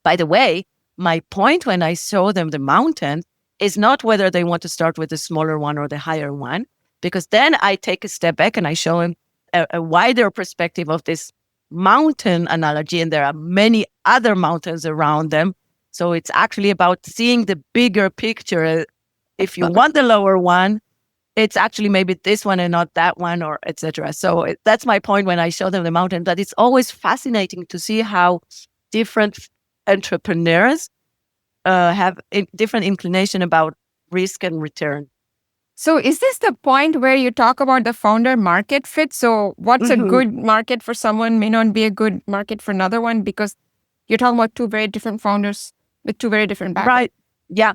By the way, my point when I show them the mountain is not whether they want to start with the smaller one or the higher one, because then I take a step back and I show them a wider perspective of this mountain analogy. And there are many other mountains around them. So it's actually about seeing the bigger picture. If you want the lower one, it's actually maybe this one and not that one, or etc. So that's my point when I show them the mountain. But it's always fascinating to see how different entrepreneurs have different inclination about risk and return. So is this the point where you talk about the founder market fit? So what's a good market for someone may not be a good market for another one, because you're talking about two very different founders with two very different backgrounds. Right. Yeah.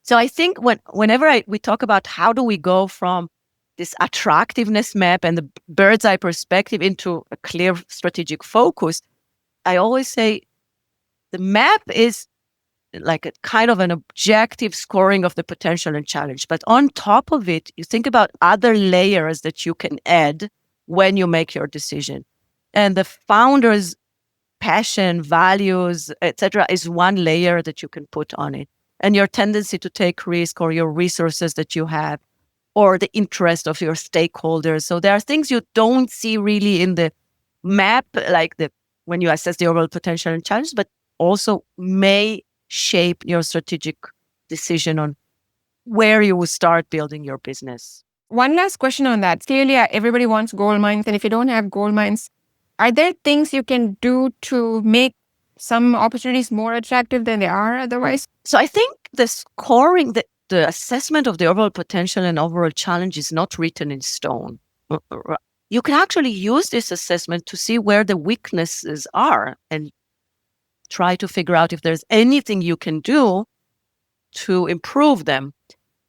So I think whenever we talk about how do we go from this attractiveness map and the bird's eye perspective into a clear strategic focus, I always say the map is like a kind of an objective scoring of the potential and challenge. But on top of it, you think about other layers that you can add when you make your decision. And the founder's passion, values, etc., is one layer that you can put on it. And your tendency to take risk, or your resources that you have, or the interest of your stakeholders. So there are things you don't see really in the map, like when you assess the overall potential and challenge, but also may shape your strategic decision on where you will start building your business. One last question on that. Clearly, everybody wants gold mines. And if you don't have gold mines, are there things you can do to make some opportunities more attractive than they are otherwise? So I think the scoring, the assessment of the overall potential and overall challenge is not written in stone. You can actually use this assessment to see where the weaknesses are and try to figure out if there's anything you can do to improve them.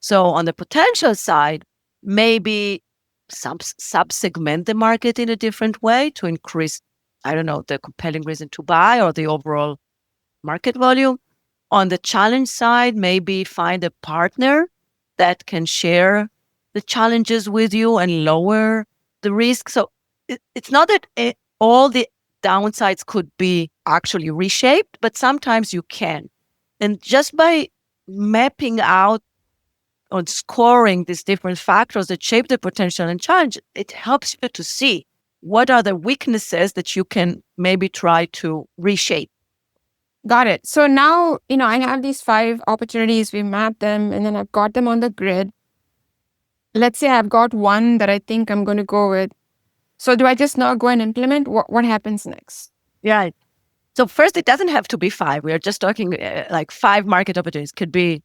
So on the potential side, maybe sub-segment the market in a different way to increase, the compelling reason to buy or the overall market volume. On the challenge side, maybe find a partner that can share the challenges with you and lower the risk. So it's not that all the downsides could be actually reshaped, but sometimes you can. And just by mapping out on scoring these different factors that shape the potential and challenge, it helps you to see what are the weaknesses that you can maybe try to reshape. Got it. So now, I have these 5 opportunities, we mapped them, and then I've got them on the grid. Let's say I've got one that I think I'm going to go with. So do I just now go and implement? What happens next? Yeah. So first, it doesn't have to be 5. We are just talking like 5 market opportunities. Could be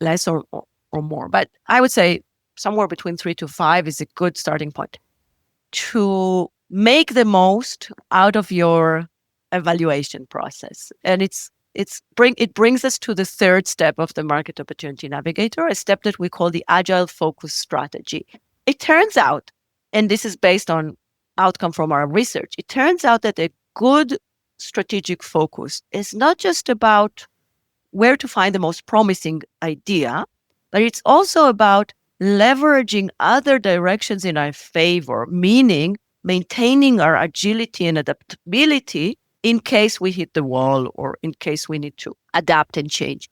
less or more. But I would say somewhere between 3 to 5 is a good starting point to make the most out of your evaluation process. And it brings us to the third step of the Market Opportunity Navigator, a step that we call the agile focus strategy. It turns out, and this is based on outcome from our research, it turns out that a good strategic focus is not just about where to find the most promising idea, but it's also about leveraging other directions in our favor, meaning maintaining our agility and adaptability in case we hit the wall or in case we need to adapt and change.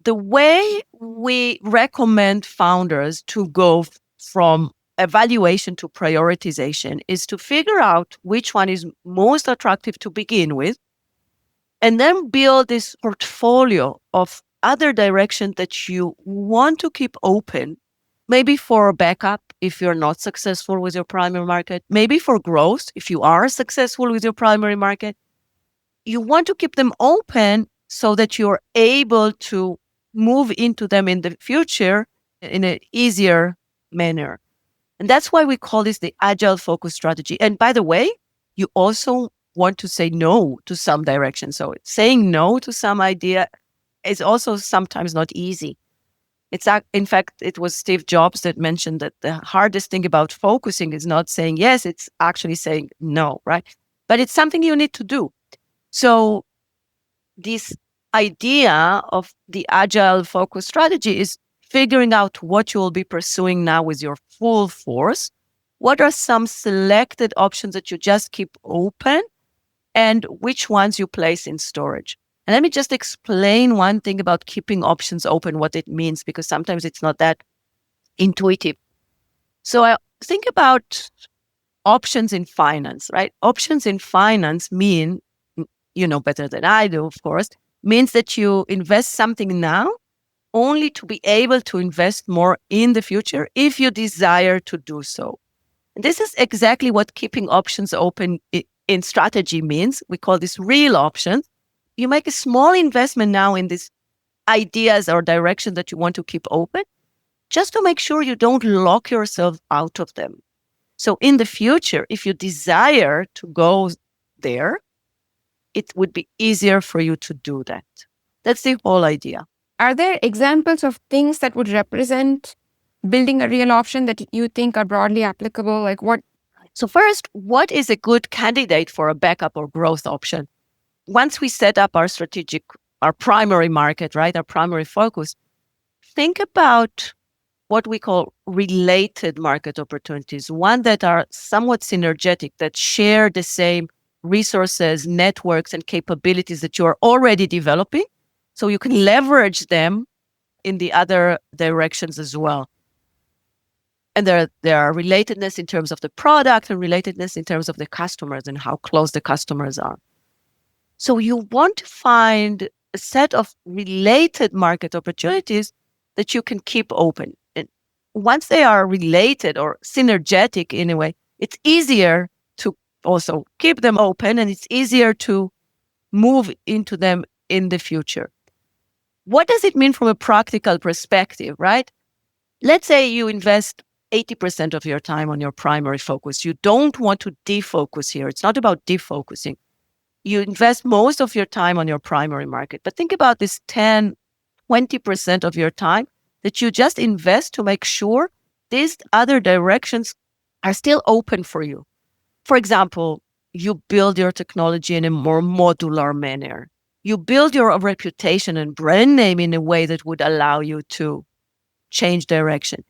The way we recommend founders to go from evaluation to prioritization is to figure out which one is most attractive to begin with, and then build this portfolio of other directions that you want to keep open, maybe for a backup if you're not successful with your primary market, maybe for growth if you are successful with your primary market. You want to keep them open so that you're able to move into them in the future in an easier manner. And that's why we call this the agile focus strategy. And by the way, you also want to say no to some direction. So saying no to some idea is also sometimes not easy. In fact, it was Steve Jobs that mentioned that the hardest thing about focusing is not saying yes, it's actually saying no, right? But it's something you need to do. So this idea of the agile focus strategy is figuring out what you will be pursuing now with your full force. What are some selected options that you just keep open and which ones you place in storage? And let me just explain one thing about keeping options open, what it means, because sometimes it's not that intuitive. So I think about options in finance, right? Options in finance mean, you know better than I do, of course, means that you invest something now only to be able to invest more in the future if you desire to do so. And this is exactly what keeping options open in strategy means. We call this real options. You make a small investment now in these ideas or directions that you want to keep open, just to make sure you don't lock yourself out of them. So in the future, if you desire to go there, it would be easier for you to do that. That's the whole idea. Are there examples of things that would represent building a real option that you think are broadly applicable? Like what? So first, what is a good candidate for a backup or growth option? Once we set up our primary market, right, our primary focus, think about what we call related market opportunities, one that are somewhat synergetic, that share the same resources, networks, and capabilities that you are already developing. So you can leverage them in the other directions as well. And there are relatedness in terms of the product and relatedness in terms of the customers and how close the customers are. So you want to find a set of related market opportunities that you can keep open. And once they are related or synergetic in a way, it's easier to also keep them open and it's easier to move into them in the future. What does it mean from a practical perspective, right? Let's say you invest 80% of your time on your primary focus. You don't want to defocus here. It's not about defocusing. You invest most of your time on your primary market. But think about this 10, 20% of your time that you just invest to make sure these other directions are still open for you. For example, you build your technology in a more modular manner. You build your reputation and brand name in a way that would allow you to change direction.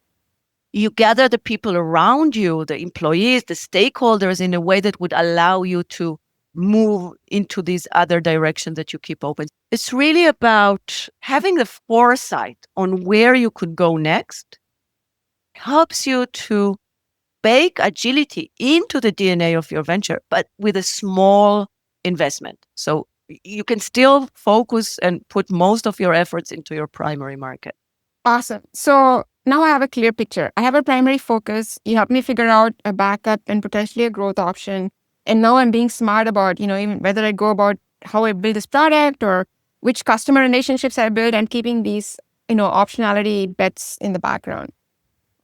You gather the people around you, the employees, the stakeholders, in a way that would allow you to move into these other directions that you keep open. It's really about having the foresight on where you could go next. Helps you to bake agility into the DNA of your venture, but with a small investment. So you can still focus and put most of your efforts into your primary market. Awesome. So now I have a clear picture. I have a primary focus. You help me figure out a backup and potentially a growth option. And now I'm being smart about, even whether I go about how I build this product or which customer relationships I build and keeping these, optionality bets in the background.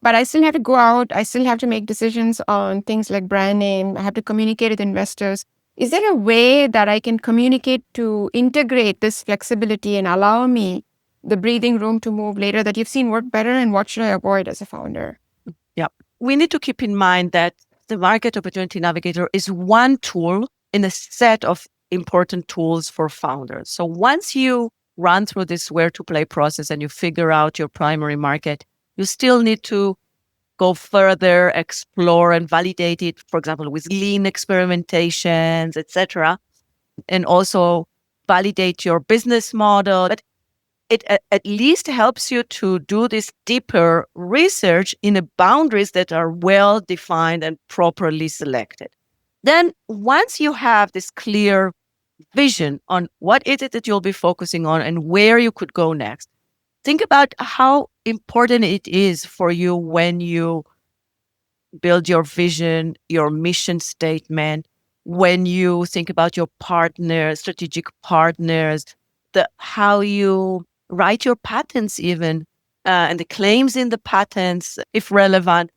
But I still have to go out. I still have to make decisions on things like brand name. I have to communicate with investors. Is there a way that I can communicate to integrate this flexibility and allow me the breathing room to move later that you've seen work better, and what should I avoid as a founder? Yeah. We need to keep in mind that the Market Opportunity Navigator is one tool in a set of important tools for founders. So once you run through this where to play process and you figure out your primary market, you still need to go further, explore and validate it, for example, with lean experimentations, etc. And also validate your business model. But it at least helps you to do this deeper research in the boundaries that are well defined and properly selected. Then once you have this clear vision on what is it that you'll be focusing on and where you could go next, think about how important it is for you when you build your vision, your mission statement, when you think about your partners, strategic partners, how you write your patents even, and the claims in the patents, if relevant.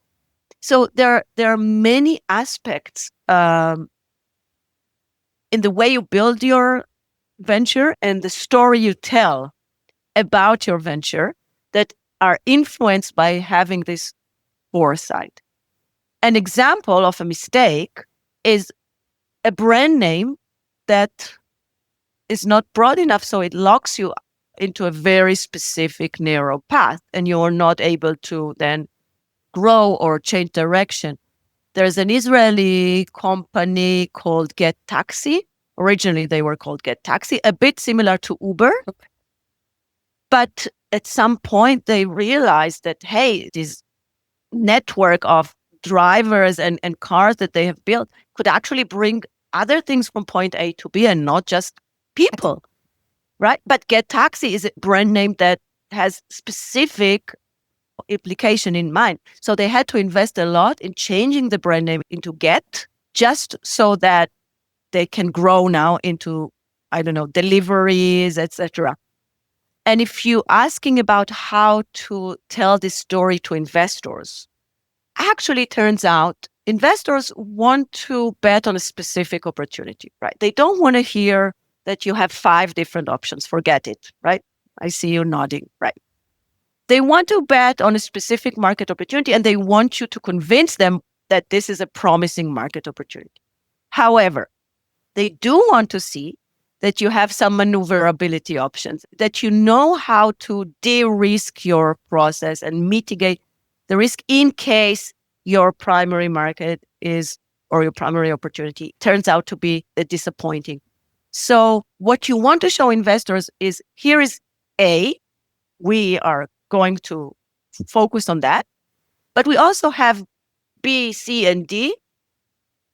So there are many aspects in the way you build your venture and the story you tell about your venture that are influenced by having this foresight. An example of a mistake is a brand name that is not broad enough, so it locks you into a very specific narrow path, and you're not able to then grow or change direction. There's an Israeli company called Get Taxi. Originally, they were called Get Taxi, a bit similar to Uber. But at some point, they realized that, hey, this network of drivers and cars that they have built could actually bring other things from point A to B and not just people, right? But Get Taxi is a brand name that has specific implication in mind. So they had to invest a lot in changing the brand name into Get, just so that they can grow now into, deliveries, etc. And if you're asking about how to tell this story to investors, actually turns out investors want to bet on a specific opportunity, right? They don't want to hear that you have 5 different options. Forget it, right? I see you nodding, right? They want to bet on a specific market opportunity, and they want you to convince them that this is a promising market opportunity. However, they do want to see that you have some maneuverability options, that you know how to de-risk your process and mitigate the risk in case your primary market or your primary opportunity turns out to be disappointing. So what you want to show investors is, here is A, we are going to focus on that, but we also have B, C, and D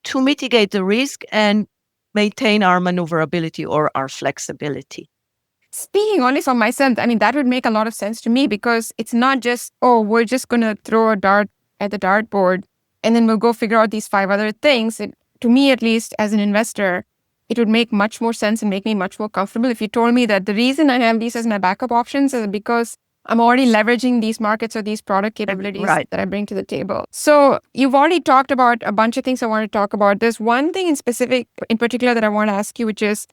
to mitigate the risk and maintain our maneuverability or our flexibility. Speaking only for myself, that would make a lot of sense to me, because it's not just, we're just going to throw a dart at the dartboard and then we'll go figure out these 5 other things. To me, at least as an investor, it would make much more sense and make me much more comfortable if you told me that the reason I have these as my backup options is because I'm already leveraging these markets or these product capabilities that I bring to the table. So you've already talked about a bunch of things I want to talk about. There's one thing in particular that I want to ask you, which is,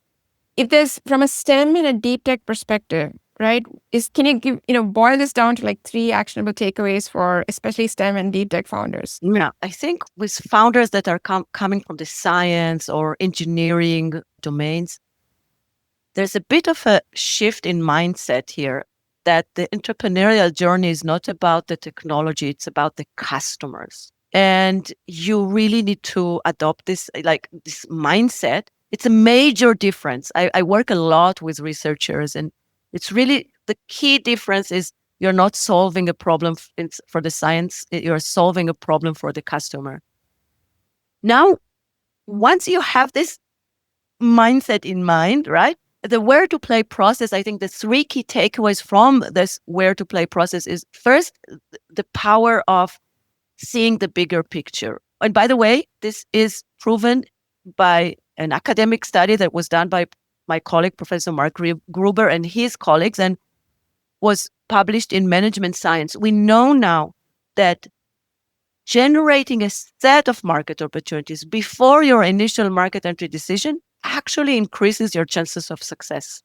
if there's, from a STEM and a deep tech perspective, right, can you boil this down to like 3 actionable takeaways for especially STEM and deep tech founders? Yeah, I think with founders that are coming from the science or engineering domains, there's a bit of a shift in mindset here that the entrepreneurial journey is not about the technology, it's about the customers. And you really need to adopt this, like this mindset. It's a major difference. I work a lot with researchers, and it's really the key difference is you're not solving a problem for the science, you're solving a problem for the customer. Now, once you have this mindset in mind, right? The where to play process, I think the three key takeaways from this where to play process is first, the power of seeing the bigger picture. And by the way, this is proven by an academic study that was done by my colleague, Professor Mark Gruber, and his colleagues, and was published in Management Science. We know now that generating a set of market opportunities before your initial market entry decision actually increases your chances of success.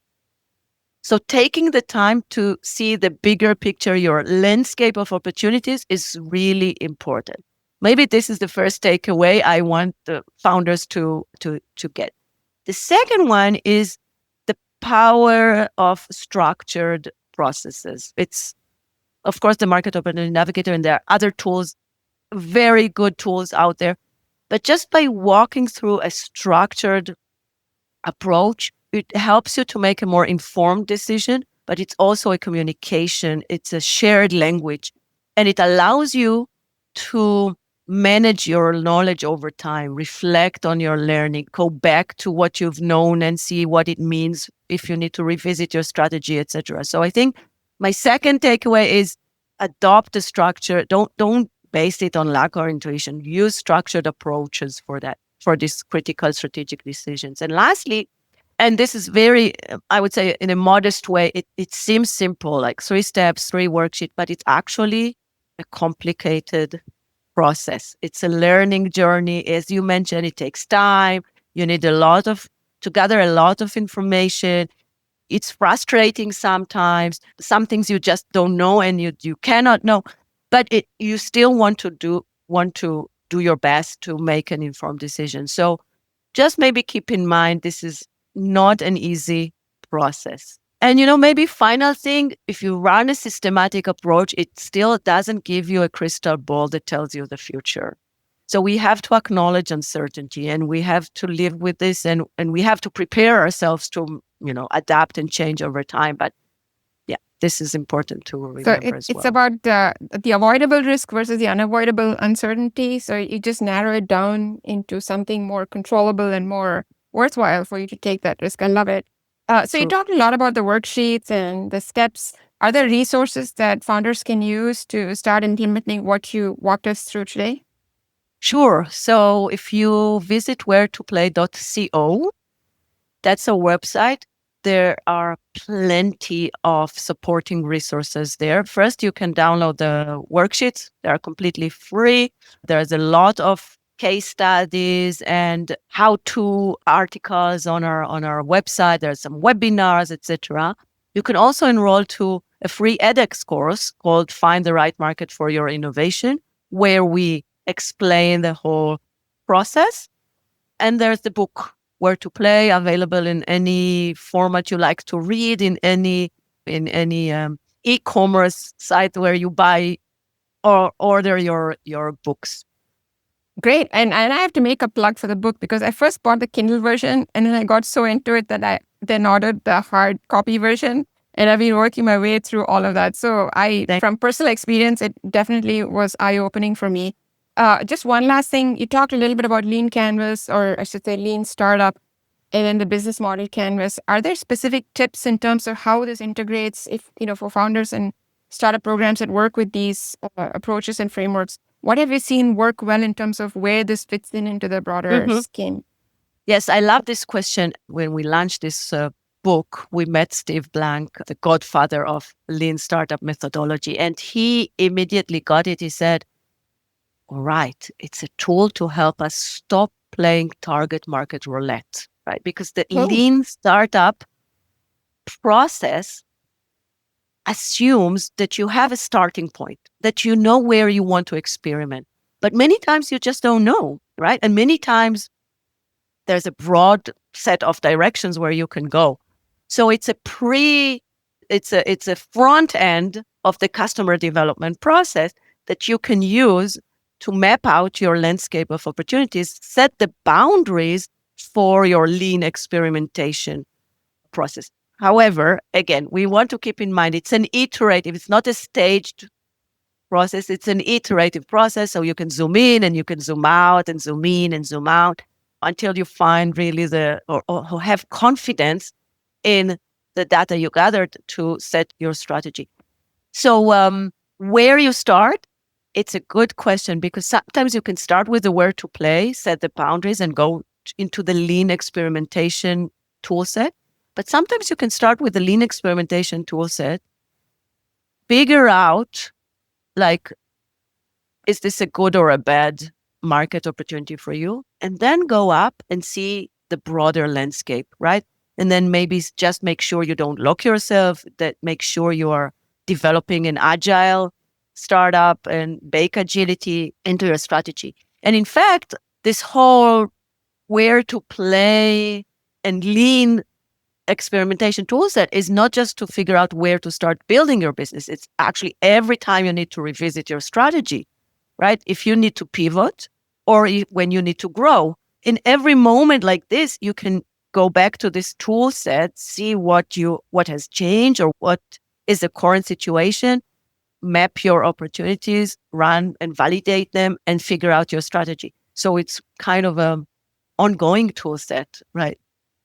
So taking the time to see the bigger picture, your landscape of opportunities, is really important. Maybe this is the first takeaway I want the founders to get. The second one is the power of structured processes. It's, of course, the Market Opportunity Navigator, and there are other tools, very good tools out there. But just by walking through a structured approach, it helps you to make a more informed decision, but it's also a communication. It's a shared language, and it allows you to manage your knowledge over time, reflect on your learning, go back to what you've known and see what it means if you need to revisit your strategy, etc. So I think my second takeaway is adopt the structure. Don't base it on luck or intuition. Use structured approaches for that, for these critical strategic decisions. And lastly, and this is very, I would say in a modest way, it seems simple, like 3 steps, 3 worksheets, but it's actually a complicated process. It's a learning journey. As you mentioned, it takes time. You need to gather a lot of information. It's frustrating sometimes. Some things you just don't know and you cannot know, but you still want to do your best to make an informed decision. So just maybe keep in mind, this is not an easy process. And, maybe final thing, if you run a systematic approach, it still doesn't give you a crystal ball that tells you the future. So we have to acknowledge uncertainty, and we have to live with this, and we have to prepare ourselves to, adapt and change over time. But yeah, this is important to remember as well. It's about the avoidable risk versus the unavoidable uncertainty. So you just narrow it down into something more controllable and more worthwhile for you to take that risk. I love it. So you talked a lot about the worksheets and the steps. Are there resources that founders can use to start implementing what you walked us through today? Sure. So if you visit wheretoplay.co, that's a website. There are plenty of supporting resources there. First, you can download the worksheets. They are completely free. There's a lot of case studies and how-to articles on our website. There's some webinars, etc. You can also enroll to a free edX course called Find the Right Market for Your Innovation, where we explain the whole process. And there's the book Where to Play, available in any format you like to read, in any e-commerce site where you buy or order your books. Great. And I have to make a plug for the book, because I first bought the Kindle version and then I got so into it that I then ordered the hard copy version. And I've been working my way through all of that. So from personal experience, it definitely was eye-opening for me. Just one last thing. You talked a little bit about Lean Canvas, or I should say Lean Startup, and then the business model canvas. Are there specific tips in terms of how this integrates, for founders and startup programs that work with these approaches and frameworks? What have you seen work well in terms of where this fits into the broader scheme? Yes, I love this question. When we launched this book, we met Steve Blank, the godfather of Lean Startup methodology, and he immediately got it. He said, all right, it's a tool to help us stop playing target market roulette, right? Because the Lean Startup process assumes that you have a starting point, that you know where you want to experiment. But many times you just don't know, right? And many times there's a broad set of directions where you can go. So it's a it's a front end of the customer development process that you can use to map out your landscape of opportunities, set the boundaries for your lean experimentation process. However, again, we want to keep in mind it's an iterative, it's not a staged process, it's an iterative process. So you can zoom in and you can zoom out and zoom in and zoom out until you find really or have confidence in the data you gathered to set your strategy. So where you start, it's a good question, because sometimes you can start with the where to play, set the boundaries, and go into the lean experimentation toolset. But sometimes you can start with the lean experimentation toolset, figure out, like, is this a good or a bad market opportunity for you? And then go up and see the broader landscape, right? And then maybe just make sure you don't lock yourself, that make sure you are developing an agile startup and bake agility into your strategy. And in fact, this whole where to play and lean experimentation toolset is not just to figure out where to start building your business. It's actually every time you need to revisit your strategy, right? If you need to pivot or when you need to grow, in every moment like this, you can go back to this tool set, see what has changed or what is the current situation, map your opportunities, run and validate them, and figure out your strategy. So it's kind of an ongoing tool set, right?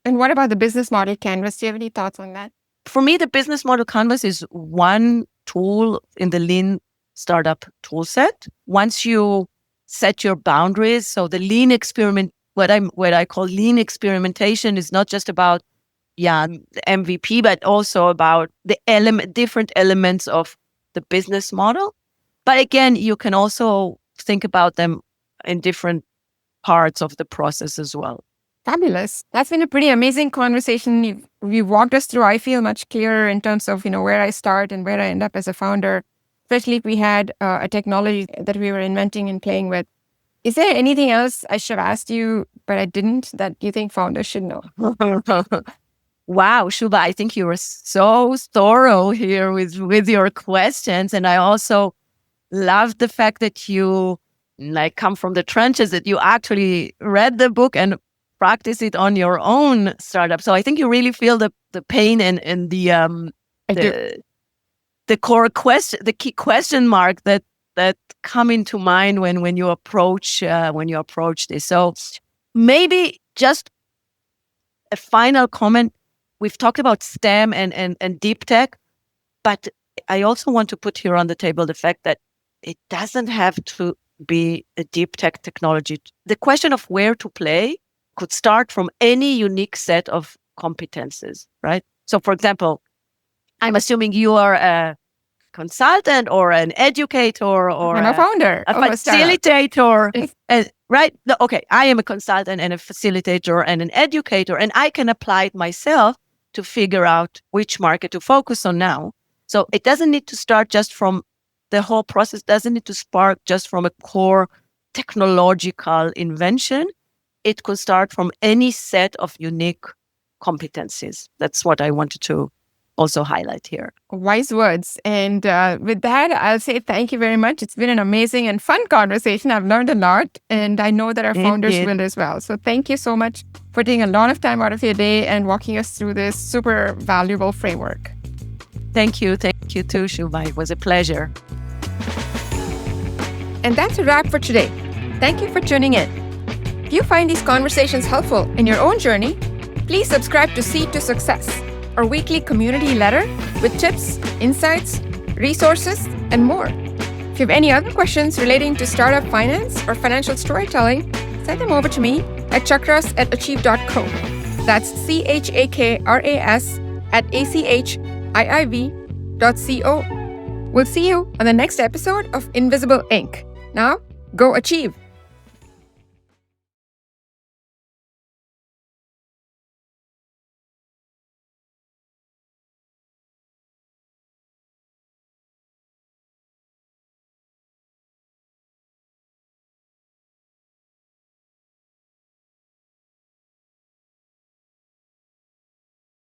And what about the business model canvas? Do you have any thoughts on that? For me, the business model canvas is one tool in the lean startup tool set. Once you set your boundaries, so the lean experiment, what I call lean experimentation, is not just about the MVP, but also about the different elements of the business model. But again, you can also think about them in different parts of the process as well. Fabulous. That's been a pretty amazing conversation. You walked us through, I feel, much clearer in terms of, where I start and where I end up as a founder, especially if we had a technology that we were inventing and playing with. Is there anything else I should have asked you, but I didn't, that you think founders should know? Wow, Shubha, I think you were so thorough here with your questions. And I also love the fact that you come from the trenches, that you actually read the book and practice it on your own startup. So I think you really feel the pain and the core question, the key question mark that come into mind when you approach this. So maybe just a final comment. We've talked about STEM and deep tech, but I also want to put here on the table the fact that it doesn't have to be a deep tech technology. The question of where to play could start from any unique set of competences, right? So, for example, I'm assuming you are a consultant or an educator or I'm a founder, a facilitator, right? Okay, I am a consultant and a facilitator and an educator, and I can apply it myself to figure out which market to focus on now. So it doesn't need to start just from the whole process, doesn't need to spark just from a core technological invention. It could start from any set of unique competencies. That's what I wanted to also highlight here. Wise words. And with that, I'll say thank you very much. It's been an amazing and fun conversation. I've learned a lot, and I know that our founders will as well. So thank you so much for taking a lot of time out of your day and walking us through this super valuable framework. Thank you. Thank you too, Shubha. It was a pleasure. And that's a wrap for today. Thank you for tuning in. If you find these conversations helpful in your own journey, please subscribe to Seed to Success, our weekly community letter with tips, insights, resources, and more. If you have any other questions relating to startup finance or financial storytelling, send them over to me at chakras@achieve.co. That's chakras@achiiv.co. We'll see you on the next episode of Invisible Ink. Now, go achieve.